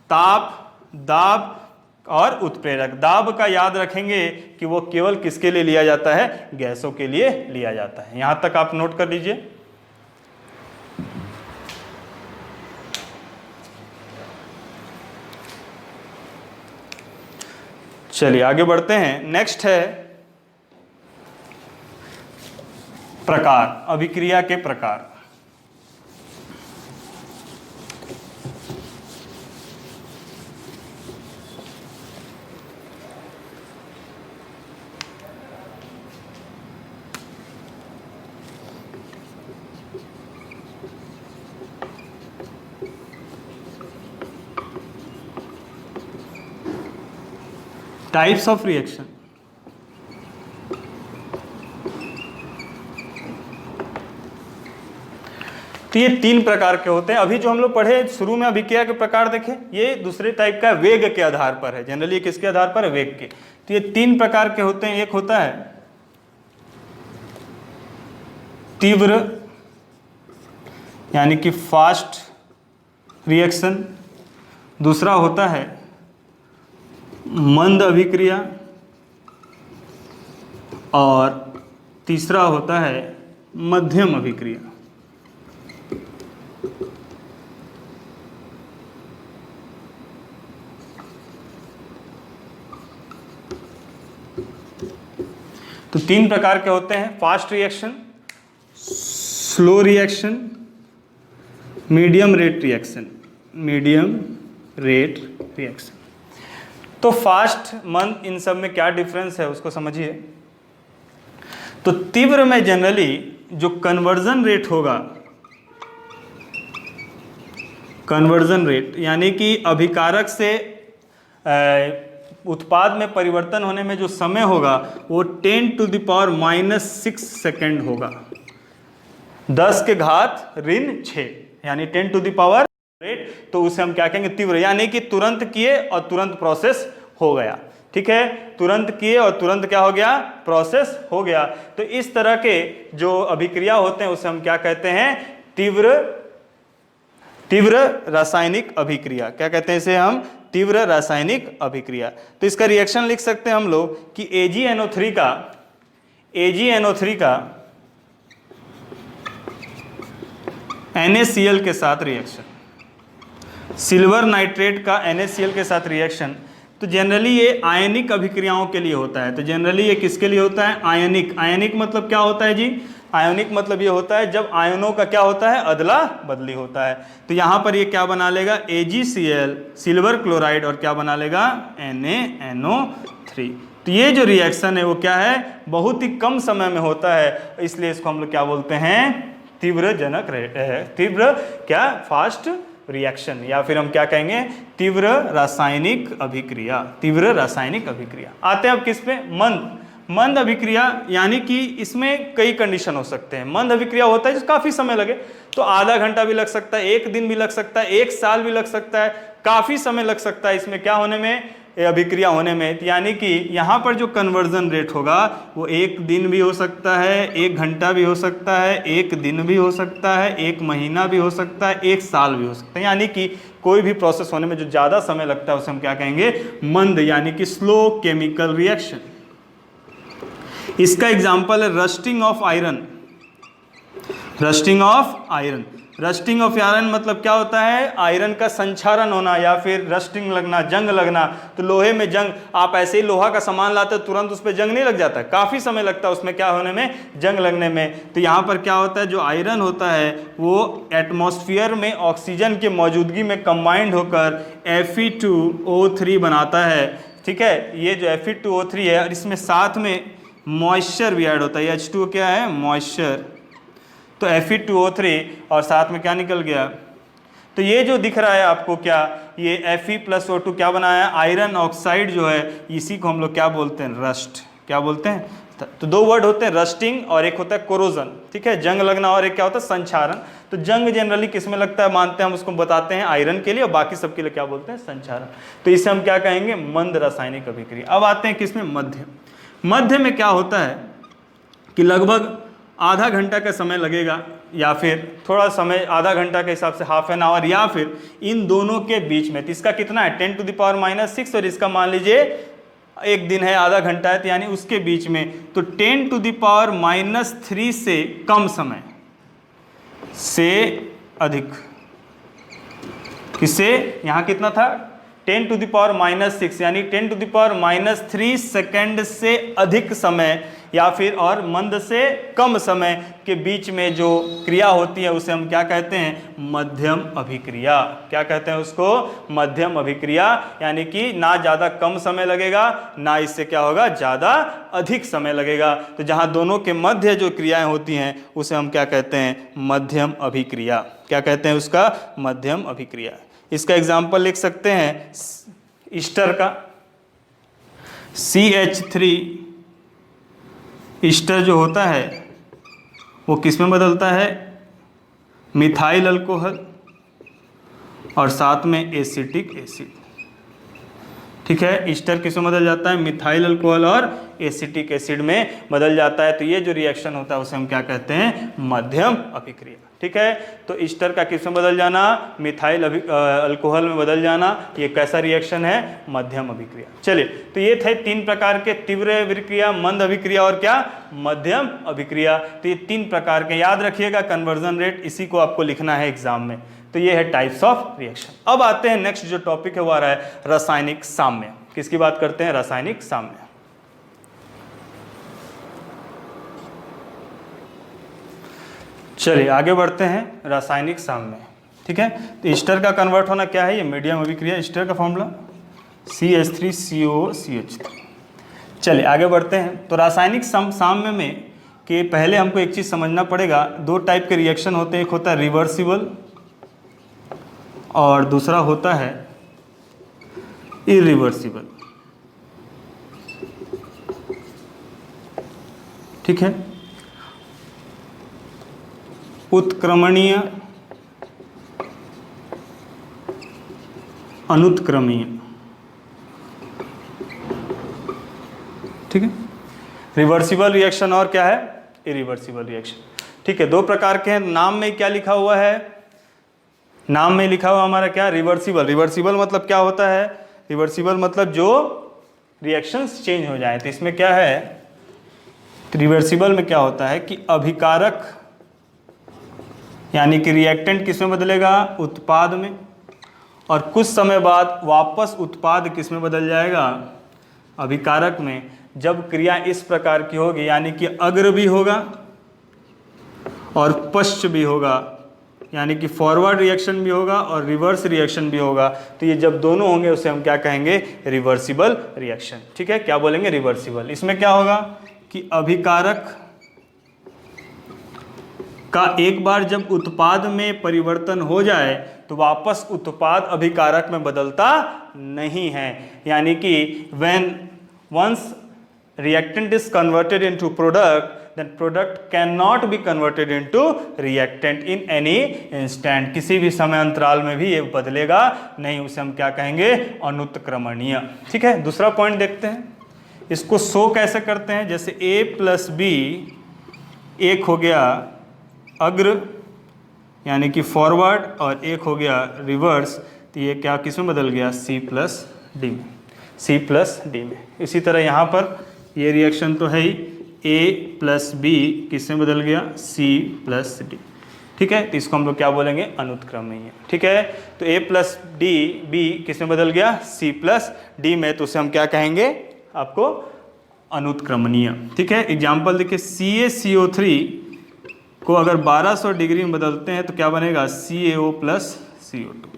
ताप, दाब और उत्प्रेरक। दाब का याद रखेंगे कि वो केवल किसके लिए लिया जाता है, गैसों के लिए लिया जाता है। यहां तक आप नोट कर लीजिए। चलिए आगे बढ़ते हैं। नेक्स्ट है प्रकार, अभिक्रिया के प्रकार। Types of reaction. तो ये 3 प्रकार के होते हैं। अभी जो हम लोग पढ़े शुरू में अभिक्रिया के प्रकार देखे, ये दूसरे टाइप का वेग के आधार पर है। जनरली किसके आधार पर है, वेग के। तो ये 3 प्रकार के होते हैं। एक होता है तीव्र, यानी कि फास्ट रिएक्शन। दूसरा होता है मंद अभिक्रिया, और तीसरा होता है मध्यम अभिक्रिया। तो 3 प्रकार के होते हैं, fast reaction, slow reaction, medium rate reaction. Medium rate reaction. तो फास्ट, मंद, इन सब में क्या डिफरेंस है उसको समझिए। तो तीव्र में जनरली जो कन्वर्जन रेट होगा, कन्वर्जन रेट यानी कि अभिकारक से उत्पाद में परिवर्तन होने में जो समय होगा वो 10⁻⁻6 सेकेंड होगा। 10 के घात ऋण 6, यानी 10⁻⁻, तो उसे हम क्या कहेंगे, तीव्र। यानी कि तुरंत किए और तुरंत प्रोसेस हो गया। ठीक है, तुरंत किए और तुरंत क्या हो गया, प्रोसेस हो गया। तो इस तरह के जो अभिक्रिया होते हैं उसे हम क्या कहते हैं, तीव्र रासायनिक अभिक्रिया। क्या कहते हैं इसे हम, तीव्र रासायनिक अभिक्रिया। तो इसका रिएक्शन लिख सकते हैं हम लोग कि AgNO3 का NaCl के साथ रिएक्शन, सिल्वर नाइट्रेट का NaCl के साथ रिएक्शन। तो जनरली ये आयनिक अभिक्रियाओं के लिए होता है। तो जनरली ये किसके लिए होता है, आयनिक। आयनिक मतलब क्या होता है जी, आयनिक मतलब ये होता है जब आयनों का क्या होता है, अदला बदली होता है। तो यहाँ पर ये क्या बना लेगा, AgCl, सिल्वर क्लोराइड, और क्या बना लेगा, NaNO3। तो ये जो रिएक्शन है वो क्या है, बहुत ही कम समय में होता है, इसलिए इसको हम लोग क्या बोलते हैं, तीव्रजनक तीव्र क्या, फास्ट रिएक्शन, या फिर हम क्या कहेंगे, तीव्र रासायनिक अभिक्रिया। तीव्र रासायनिक अभिक्रिया। आते हैं अब किस पे, मंद। मंद अभिक्रिया यानी कि इसमें कई कंडीशन हो सकते हैं। मंद अभिक्रिया होता है जो काफ़ी समय लगे, तो आधा घंटा भी लग सकता है, एक दिन भी लग सकता है, एक साल भी लग सकता है, काफ़ी समय लग सकता है इसमें क्या होने में, अभिक्रिया होने में। यानी कि यहाँ पर जो कन्वर्जन रेट होगा वो एक दिन भी हो सकता है, एक घंटा भी हो सकता है, एक दिन भी हो सकता है, एक महीना भी हो सकता है, एक साल भी हो सकता है। यानी कि कोई भी प्रोसेस होने में जो ज़्यादा समय लगता है उसे हम क्या कहेंगे, मंद, यानी कि स्लो केमिकल रिएक्शन। इसका एग्जाम्पल है rusting of iron. Rusting of iron, rusting of iron मतलब क्या होता है, आयरन का संक्षारण होना या फिर रस्टिंग लगना, जंग लगना। तो लोहे में जंग, आप ऐसे ही लोहा का सामान लाते हो तुरंत उस पर जंग नहीं लग जाता, काफ़ी समय लगता है उसमें क्या होने में, जंग लगने में। तो यहाँ पर क्या होता है, जो आयरन होता है वो एटमॉस्फेयर में ऑक्सीजन की मौजूदगी में कंबाइंड होकर Fe2O3 बनाता है। ठीक है, ये जो Fe2O3 है और इसमें साथ में मॉइस्चर भी ऐड होता है। H2O क्या है, मॉइस्चर। तो Fe2O3 और साथ में क्या निकल गया, तो ये जो दिख रहा है आपको क्या, ये Fe+O2 क्या बनाया, आयरन ऑक्साइड जो है, इसी को हम लोग क्या बोलते हैं, रस्ट। क्या बोलते हैं, तो दो वर्ड होते हैं, रस्टिंग और एक होता है कोरोजन। ठीक है, जंग लगना, और एक क्या होता है, संक्षारण। तो जंग जनरली किस में लगता है, मानते हैं हम उसको बताते हैं आयरन के लिए, और बाकी सबके लिए क्या बोलते हैं, संक्षारण। तो इसे हम क्या कहेंगे, मंद रासायनिक अभिक्रिया। अब आते हैं किसमें, मध्य। मध्य में क्या होता है कि लगभग आधा घंटा का समय लगेगा, या फिर थोड़ा समय, आधा घंटा के हिसाब से हाफ एन आवर, या फिर इन दोनों के बीच में। तो इसका कितना है, 10⁻⁻⁶, और इसका मान लीजिए एक दिन है, आधा घंटा है, तो यानी उसके बीच में। तो 10⁻³ से कम समय से अधिक, किससे, यहाँ कितना था, 10⁻⁻⁶, यानी 10⁻³ सेकेंड से अधिक समय, या फिर और मंद से कम समय के बीच में जो क्रिया होती है उसे हम क्या कहते हैं, मध्यम अभिक्रिया। क्या कहते हैं उसको, मध्यम अभिक्रिया। यानी कि ना ज़्यादा कम समय लगेगा, ना इससे क्या होगा, ज़्यादा अधिक समय लगेगा। तो जहाँ दोनों के मध्य जो क्रियाएं होती हैं उसे हम क्या कहते हैं, मध्यम अभिक्रिया। क्या कहते हैं उसका, मध्यम अभिक्रिया। इसका एग्जाम्पल लिख सकते हैं ईस्टर का, CH3 ईस्टर जो होता है वो किस में बदलता है, मिथाइल अल्कोहल और साथ में एसिटिक एसिड। ठीक है, ईस्टर किस में बदल जाता है, मिथाइल अल्कोहल और एसिटिक एसिड में बदल जाता है। तो ये जो रिएक्शन होता है उसे हम क्या कहते हैं, मध्यम अभिक्रिया। ठीक है, तो ईस्टर का किस में बदल जाना, मिथाइल अल्कोहल में बदल जाना, ये कैसा रिएक्शन है, मध्यम अभिक्रिया। चलिए, तो ये थे 3 प्रकार के, तीव्र अभिक्रिया, मंद अभिक्रिया और क्या, मध्यम अभिक्रिया। तो ये 3 प्रकार के याद रखिएगा, कन्वर्जन रेट, इसी को आपको लिखना है एग्जाम में। तो ये है टाइप्स ऑफ रिएक्शन। अब आते हैं नेक्स्ट जो टॉपिक है वो आ रहा है रासायनिक साम्य। किसकी बात करते हैं, रासायनिक साम्य। चलिए आगे बढ़ते हैं, रासायनिक साम्य। ठीक है, तो ईस्टर का कन्वर्ट होना क्या है, ये मीडियम अभिक्रिया, ईस्टर का फॉर्मूला CH3COCH3। चलिए आगे बढ़ते हैं। तो रासायनिक साम्य में कि पहले हमको एक चीज़ समझना पड़ेगा, 2 टाइप के रिएक्शन होते हैं, एक होता है रिवर्सिबल और दूसरा होता है इरिवर्सिबल। ठीक है, उत्क्रमणीय, अनुत्क्रमणीय। ठीक है, रिवर्सिबल रिएक्शन और क्या है, इरिवर्सिबल रिएक्शन। ठीक है, 2 प्रकार के हैं। नाम में क्या लिखा हुआ है, नाम में लिखा हुआ हमारा क्या, रिवर्सिबल। रिवर्सिबल मतलब क्या होता है, रिवर्सिबल मतलब जो रिएक्शंस चेंज हो जाए। तो इसमें क्या है, रिवर्सिबल में क्या होता है कि अभिकारक यानी कि रिएक्टेंट किस में बदलेगा, उत्पाद में, और कुछ समय बाद वापस उत्पाद किस में बदल जाएगा, अभिकारक में। जब क्रिया इस प्रकार की होगी, यानी कि अग्र भी होगा और पश्च भी होगा, यानी कि फॉरवर्ड रिएक्शन भी होगा और रिवर्स रिएक्शन भी होगा। तो ये जब दोनों होंगे उसे हम क्या कहेंगे, रिवर्सिबल रिएक्शन। ठीक है, क्या बोलेंगे, रिवर्सिबल। इसमें क्या होगा कि अभिकारक का एक बार जब उत्पाद में परिवर्तन हो जाए तो वापस उत्पाद अभिकारक में बदलता नहीं है। यानी कि when once reactant is converted into product, then product cannot be converted into reactant in any instant. किसी भी समय अंतराल में भी ये बदलेगा नहीं, उसे हम क्या कहेंगे, अनुत्क्रमणीय। ठीक है, दूसरा पॉइंट देखते हैं, इसको शो कैसे करते हैं। जैसे A प्लस बी, एक हो गया अग्र यानी कि फॉरवर्ड और एक हो गया रिवर्स, तो ये क्या किस में बदल गया, C प्लस डी में, C प्लस डी में। इसी तरह यहाँ पर ये रिएक्शन तो है ही, A प्लस बी किस में बदल गया, C प्लस डी। ठीक है, तो इसको हम लोग क्या बोलेंगे, अनुत्क्रमणीय। ठीक है, तो A प्लस डी बी किस में बदल गया, C प्लस डी में, तो उसे हम क्या कहेंगे आपको, अनुत्क्रमणीय। ठीक है, एग्जाम्पल देखिए, CaCO3 को अगर 1200 डिग्री में बदलते हैं तो क्या बनेगा, CaO प्लस CO2।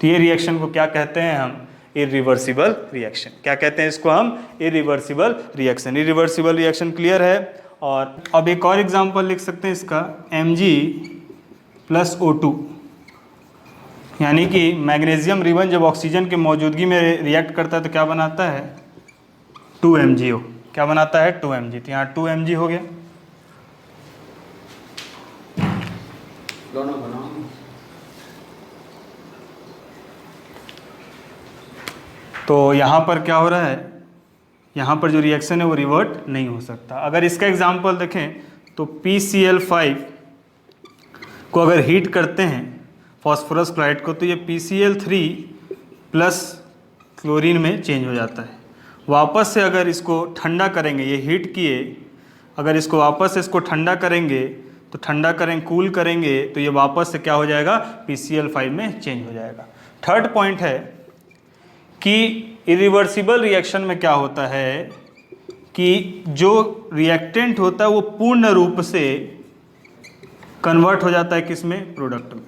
तो ये रिएक्शन को क्या कहते हैं हम, इरिवर्सिबल रिएक्शन। क्या कहते हैं इसको हम, irreversible reaction. Irreversible reaction clear है। और अब एक और एग्जांपल लिख सकते हैं इसका, Mg प्लस O2, यानी कि मैग्नीशियम रिबन जब ऑक्सीजन के मौजूदगी में रिएक्ट करता है तो क्या बनाता है, 2MgO। क्या बनाता है, 2Mg। तो यहाँ 2Mg हो गया। तो यहाँ पर क्या हो रहा है, यहाँ पर जो रिएक्शन है वो रिवर्ट नहीं हो सकता। अगर इसका एग्जांपल देखें तो PCl5 को अगर हीट करते हैं फॉस्फोरस क्लोराइड को, तो ये PCl3 प्लस क्लोरीन में चेंज हो जाता है। वापस से अगर इसको ठंडा करेंगे, ये हीट किए, अगर इसको वापस से इसको ठंडा करेंगे तो ठंडा करेंगे, कूल करेंगे, तो ये वापस से क्या हो जाएगा, PCl5 में चेंज हो जाएगा। थर्ड पॉइंट है कि इरिवर्सिबल रिएक्शन में क्या होता है कि जो रिएक्टेंट होता है वो पूर्ण रूप से कन्वर्ट हो जाता है किसमें, प्रोडक्ट में।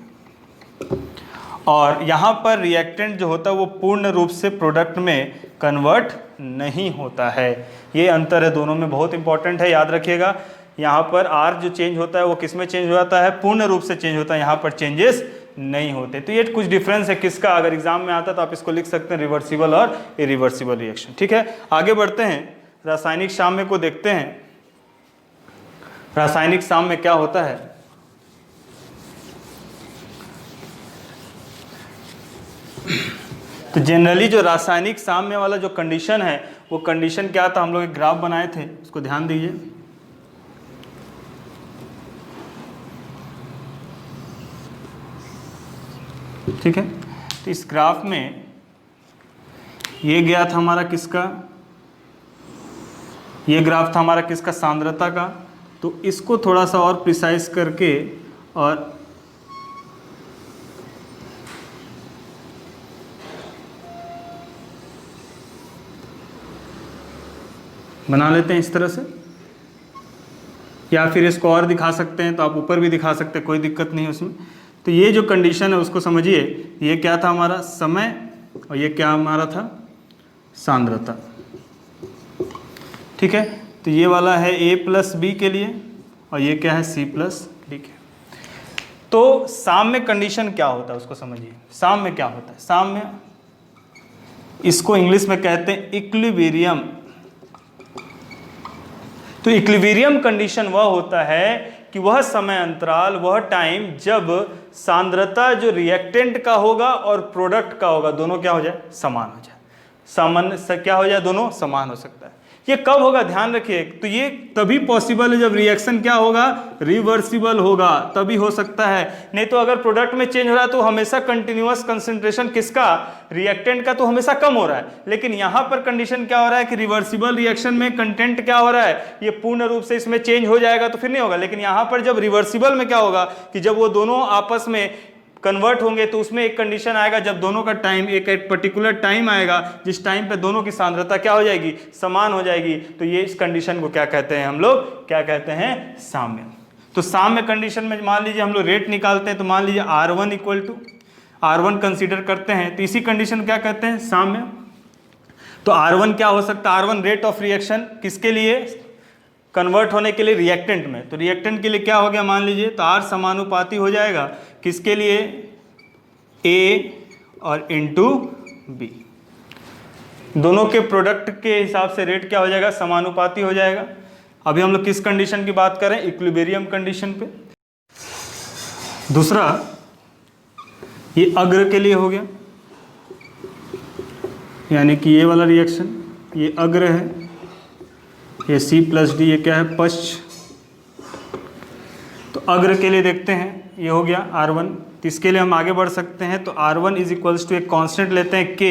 और यहाँ पर रिएक्टेंट जो होता है वो पूर्ण रूप से प्रोडक्ट में कन्वर्ट नहीं होता है। ये अंतर है दोनों में, बहुत इंपॉर्टेंट है, याद रखिएगा। यहाँ पर R जो चेंज होता है वो किस में चेंज हो जाता है, पूर्ण रूप से चेंज होता है, यहाँ पर चेंजेस नहीं होते। तो ये कुछ डिफरेंस है किसका, अगर एग्जाम में आता तो आप इसको लिख सकते हैं, रिवर्सिबल और इरिवर्सिबल रिएक्शन। ठीक है, आगे बढ़ते हैं, रासायनिक साम्य को देखते हैं। रासायनिक साम्य क्या होता है, तो जनरली जो रासायनिक साम्य वाला जो कंडीशन है वो कंडीशन क्या था, हम लोग एक ग्राफ बनाए थे, उसको ध्यान दीजिए। ठीक है, तो इस ग्राफ में ये गया था हमारा किसका, ये ग्राफ था हमारा किसका, सांद्रता का। तो इसको थोड़ा सा और प्रिसाइज करके और बना लेते हैं इस तरह से, या फिर इसको और दिखा सकते हैं तो आप ऊपर भी दिखा सकते हैं, कोई दिक्कत नहीं है उसमें। तो ये जो कंडीशन है उसको समझिए, ये क्या था हमारा समय और ये क्या हमारा था, सांद्रता। ठीक है, तो ये वाला है A प्लस बी के लिए और ये क्या है, C प्लस डी के। तो साम्य कंडीशन क्या होता है उसको समझिए। साम्य क्या होता है, साम्य इसको इंग्लिश में कहते हैं इक्विलिब्रियम। तो इक्विलिब्रियम कंडीशन वह होता है कि वह समय अंतराल, वह टाइम जब सांद्रता जो रिएक्टेंट का होगा और प्रोडक्ट का होगा दोनों क्या हो जाए, समान हो जाए। सामान्य क्या हो जाए, दोनों समान हो सकता है। ये कब होगा, ध्यान रखिए। तो ये तभी पॉसिबल है जब रिएक्शन क्या होगा, रिवर्सिबल होगा, तभी हो सकता है। नहीं तो अगर प्रोडक्ट में चेंज हो रहा है तो हमेशा कंटिन्यूअस कंसंट्रेशन किसका, रिएक्टेंट का, तो हमेशा कम हो रहा है। लेकिन यहाँ पर कंडीशन क्या हो रहा है कि रिवर्सिबल रिएक्शन में कंटेंट क्या हो रहा है, ये पूर्ण रूप से इसमें चेंज हो जाएगा तो फिर नहीं होगा। लेकिन यहाँ पर जब रिवर्सिबल में क्या होगा कि जब वो दोनों आपस में कन्वर्ट होंगे तो उसमें एक कंडीशन आएगा जब दोनों का टाइम, एक पर्टिकुलर टाइम आएगा जिस टाइम पे दोनों की सांद्रता क्या हो जाएगी, समान हो जाएगी। तो ये इस कंडीशन को क्या कहते हैं हम लोग, क्या कहते हैं, साम्य। तो साम्य कंडीशन में मान लीजिए हम लोग रेट निकालते हैं, तो मान लीजिए R1 equal to R1 consider करते हैं, तो इसी कंडीशन क्या कहते हैं, साम्य। तो R1 क्या हो सकता है, R1 रेट ऑफ रिएक्शन किसके लिए, कन्वर्ट होने के लिए रिएक्टेंट में। तो रिएक्टेंट के लिए क्या हो गया, मान लीजिए तो R समानुपाती हो जाएगा किसके लिए, A और इंटू B। दोनों के प्रोडक्ट के हिसाब से रेट क्या हो जाएगा, समानुपाती हो जाएगा। अभी हम लोग किस कंडीशन की बात करें, इक्विलिब्रियम कंडीशन पे। दूसरा ये अग्र के लिए हो गया, यानी कि ये वाला रिएक्शन ये अग्र है, ये C+D ये क्या है, पश्च। तो अग्र के लिए देखते हैं, ये हो गया R1। तो इसके लिए हम आगे बढ़ सकते हैं। तो R1 इज इक्वल्स टू एक कांस्टेंट लेते हैं K,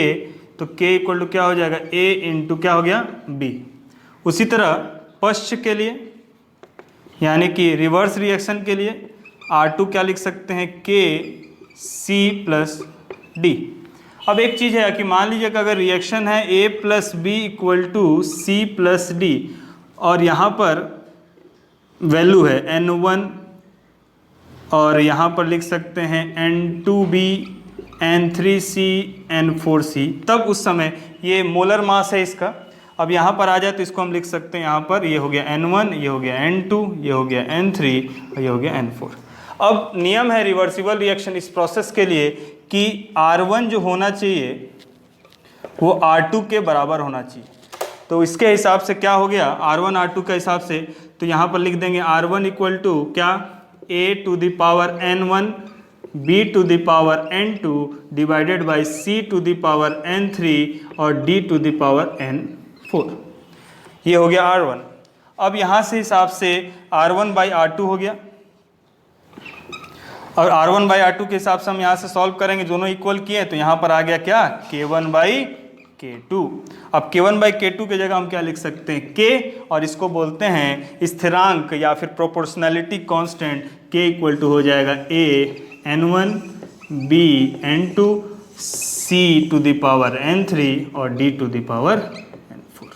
तो K इक्वल टू क्या हो जाएगा, A इंटू क्या हो गया, B। उसी तरह पश्च के लिए यानी कि रिवर्स रिएक्शन के लिए R2 क्या लिख सकते हैं, K C+D। अब एक चीज़ है कि मान लीजिए कि अगर रिएक्शन है A+B इक्वल टू C+D और यहाँ पर वैल्यू है N1 और यहाँ पर लिख सकते हैं N2B, N3C, N4C, तब उस समय ये मोलर मास है इसका। अब यहाँ पर आ जाए तो इसको हम लिख सकते हैं, यहाँ पर ये हो गया N1, ये हो गया N2, ये हो गया N3 और ये हो गया N4। अब नियम है रिवर्सिबल रिएक्शन इस प्रोसेस के लिए कि R1 जो होना चाहिए वो R2 के बराबर होना चाहिए। तो इसके हिसाब से क्या हो गया, R1 R2 के हिसाब से, तो यहाँ पर लिख देंगे R1 इक्वल टू क्या, A to the power N1 B to the power N2 divided by C to the power N3 और D to the power N4। ये हो गया R1। अब यहाँ से हिसाब से R1 बाई R2 हो गया और R1 बाई R2 के हिसाब से हम यहाँ से सॉल्व करेंगे, दोनों इक्वल किए तो यहाँ पर आ गया क्या, K1 बाई K2। अब K1 बाई K2 की जगह हम क्या लिख सकते हैं, K, और इसको बोलते हैं स्थिरांक या फिर proportionality constant. K equal to हो जाएगा A N1 B N2 C to the power N3 और D to the power N4।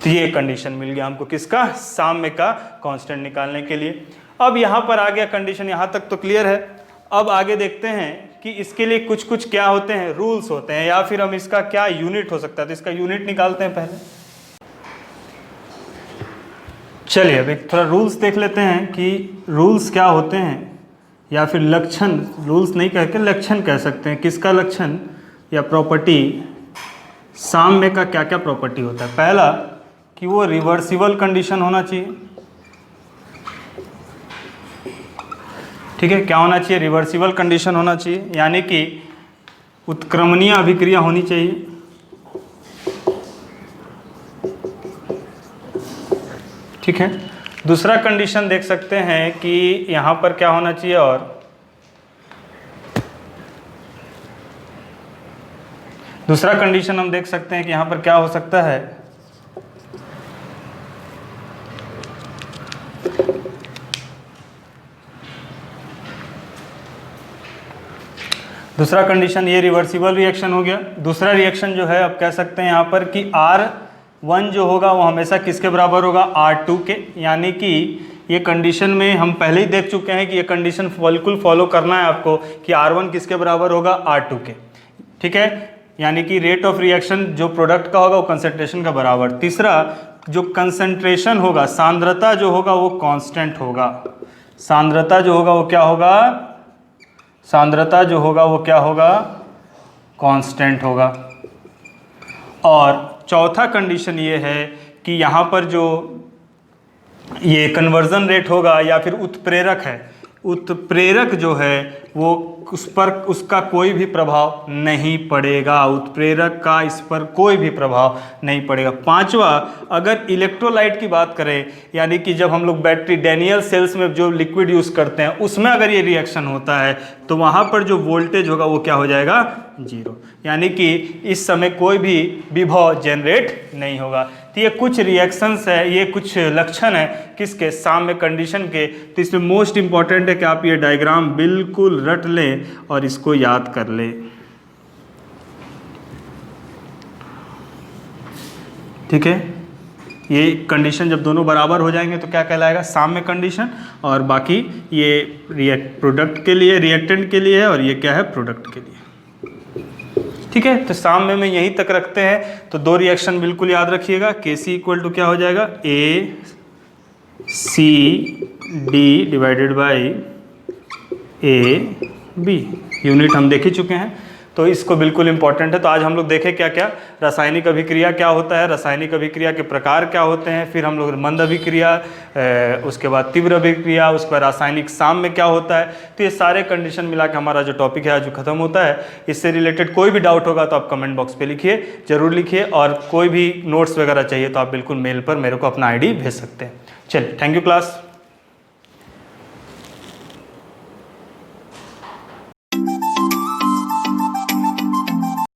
तो ये कंडीशन मिल गया हमको किसका, साम्य का कांस्टेंट निकालने के लिए। अब यहाँ पर आ गया कंडीशन, यहाँ तक तो क्लियर है। अब आगे देखते हैं कि इसके लिए कुछ कुछ क्या होते हैं, रूल्स होते हैं, या फिर हम इसका क्या यूनिट हो सकता है। तो इसका यूनिट निकालते हैं पहले। चलिए अब एक थोड़ा रूल्स देख लेते हैं कि रूल्स क्या होते हैं, या फिर लक्षण, रूल्स नहीं कह के लक्षण कह सकते हैं। किसका लक्षण या प्रॉपर्टी, साम्य का क्या क्या प्रॉपर्टी होता है। पहला कि वो रिवर्सिबल कंडीशन होना चाहिए, ठीक है। क्या होना चाहिए, रिवर्सिबल कंडीशन होना चाहिए, यानी कि उत्क्रमणीय अभिक्रिया होनी चाहिए। ठीक है। दूसरा कंडीशन देख सकते हैं कि यहाँ पर क्या होना चाहिए, और दूसरा कंडीशन हम देख सकते हैं कि यहाँ पर क्या हो सकता है, दूसरा कंडीशन ये रिवर्सिबल रिएक्शन हो गया। दूसरा रिएक्शन जो है अब कह सकते हैं यहाँ पर कि R1 जो होगा वो हमेशा किसके बराबर होगा, R2 के। यानी कि ये कंडीशन में हम पहले ही देख चुके हैं कि ये कंडीशन बिल्कुल फॉलो करना है आपको कि R1 किसके बराबर होगा, R2 के। ठीक है, यानी कि रेट ऑफ रिएक्शन जो प्रोडक्ट का होगा वो कंसंट्रेशन का बराबर। तीसरा जो कंसंट्रेशन होगा, सांद्रता जो होगा वो कांस्टेंट होगा। सांद्रता जो होगा वो क्या होगा, सांद्रता जो होगा वो क्या होगा, कांस्टेंट होगा। और चौथा कंडीशन ये है कि यहाँ पर जो ये कन्वर्जन रेट होगा या फिर उत्प्रेरक है, उत्प्रेरक जो है वो उस पर उसका कोई भी प्रभाव नहीं पड़ेगा, उत्प्रेरक का इस पर कोई भी प्रभाव नहीं पड़ेगा। पांचवा, अगर इलेक्ट्रोलाइट की बात करें, यानी कि जब हम लोग बैटरी डैनियल सेल्स में जो लिक्विड यूज़ करते हैं उसमें अगर ये रिएक्शन होता है तो वहाँ पर जो वोल्टेज होगा वो क्या हो जाएगा, 0, यानी कि इस समय कोई भी विभव जनरेट नहीं होगा। तो ये कुछ रिएक्शंस है, ये कुछ लक्षण है किसके, साम्य कंडीशन के। तो इसमें मोस्ट इंपॉर्टेंट है कि आप ये डायग्राम बिल्कुल रट लें और इसको याद कर लें। ठीक है, ये कंडीशन जब दोनों बराबर हो जाएंगे तो क्या कहलाएगा, साम्य कंडीशन। और बाकी ये प्रोडक्ट के लिए, रिएक्टेंट के लिए है, और ये क्या है, प्रोडक्ट के लिए। ठीक है, तो साम्य में यहीं तक रखते हैं। तो दो रिएक्शन बिल्कुल याद रखिएगा, Kc इक्वल टू क्या हो जाएगा, ACD divided by AB। Unit हम देख ही चुके हैं। तो इसको बिल्कुल इंपॉर्टेंट है। तो आज हम लोग देखें क्या क्या, रासायनिक अभिक्रिया क्या होता है, रासायनिक अभिक्रिया के प्रकार क्या होते हैं, फिर हम लोग मंद अभिक्रिया, उसके बाद तीव्र अभिक्रिया, उसके बाद रासायनिक साम्य क्या होता है। तो ये सारे कंडीशन मिला के हमारा जो टॉपिक है आज खत्म होता है। इससे रिलेटेड कोई भी डाउट होगा तो आप कमेंट बॉक्स पे लिखिए, जरूर लिखिए, और कोई भी नोट्स वगैरह चाहिए तो आप बिल्कुल मेल पर मेरे को अपना आईडी भेज सकते हैं। चलिए, थैंक यू क्लास।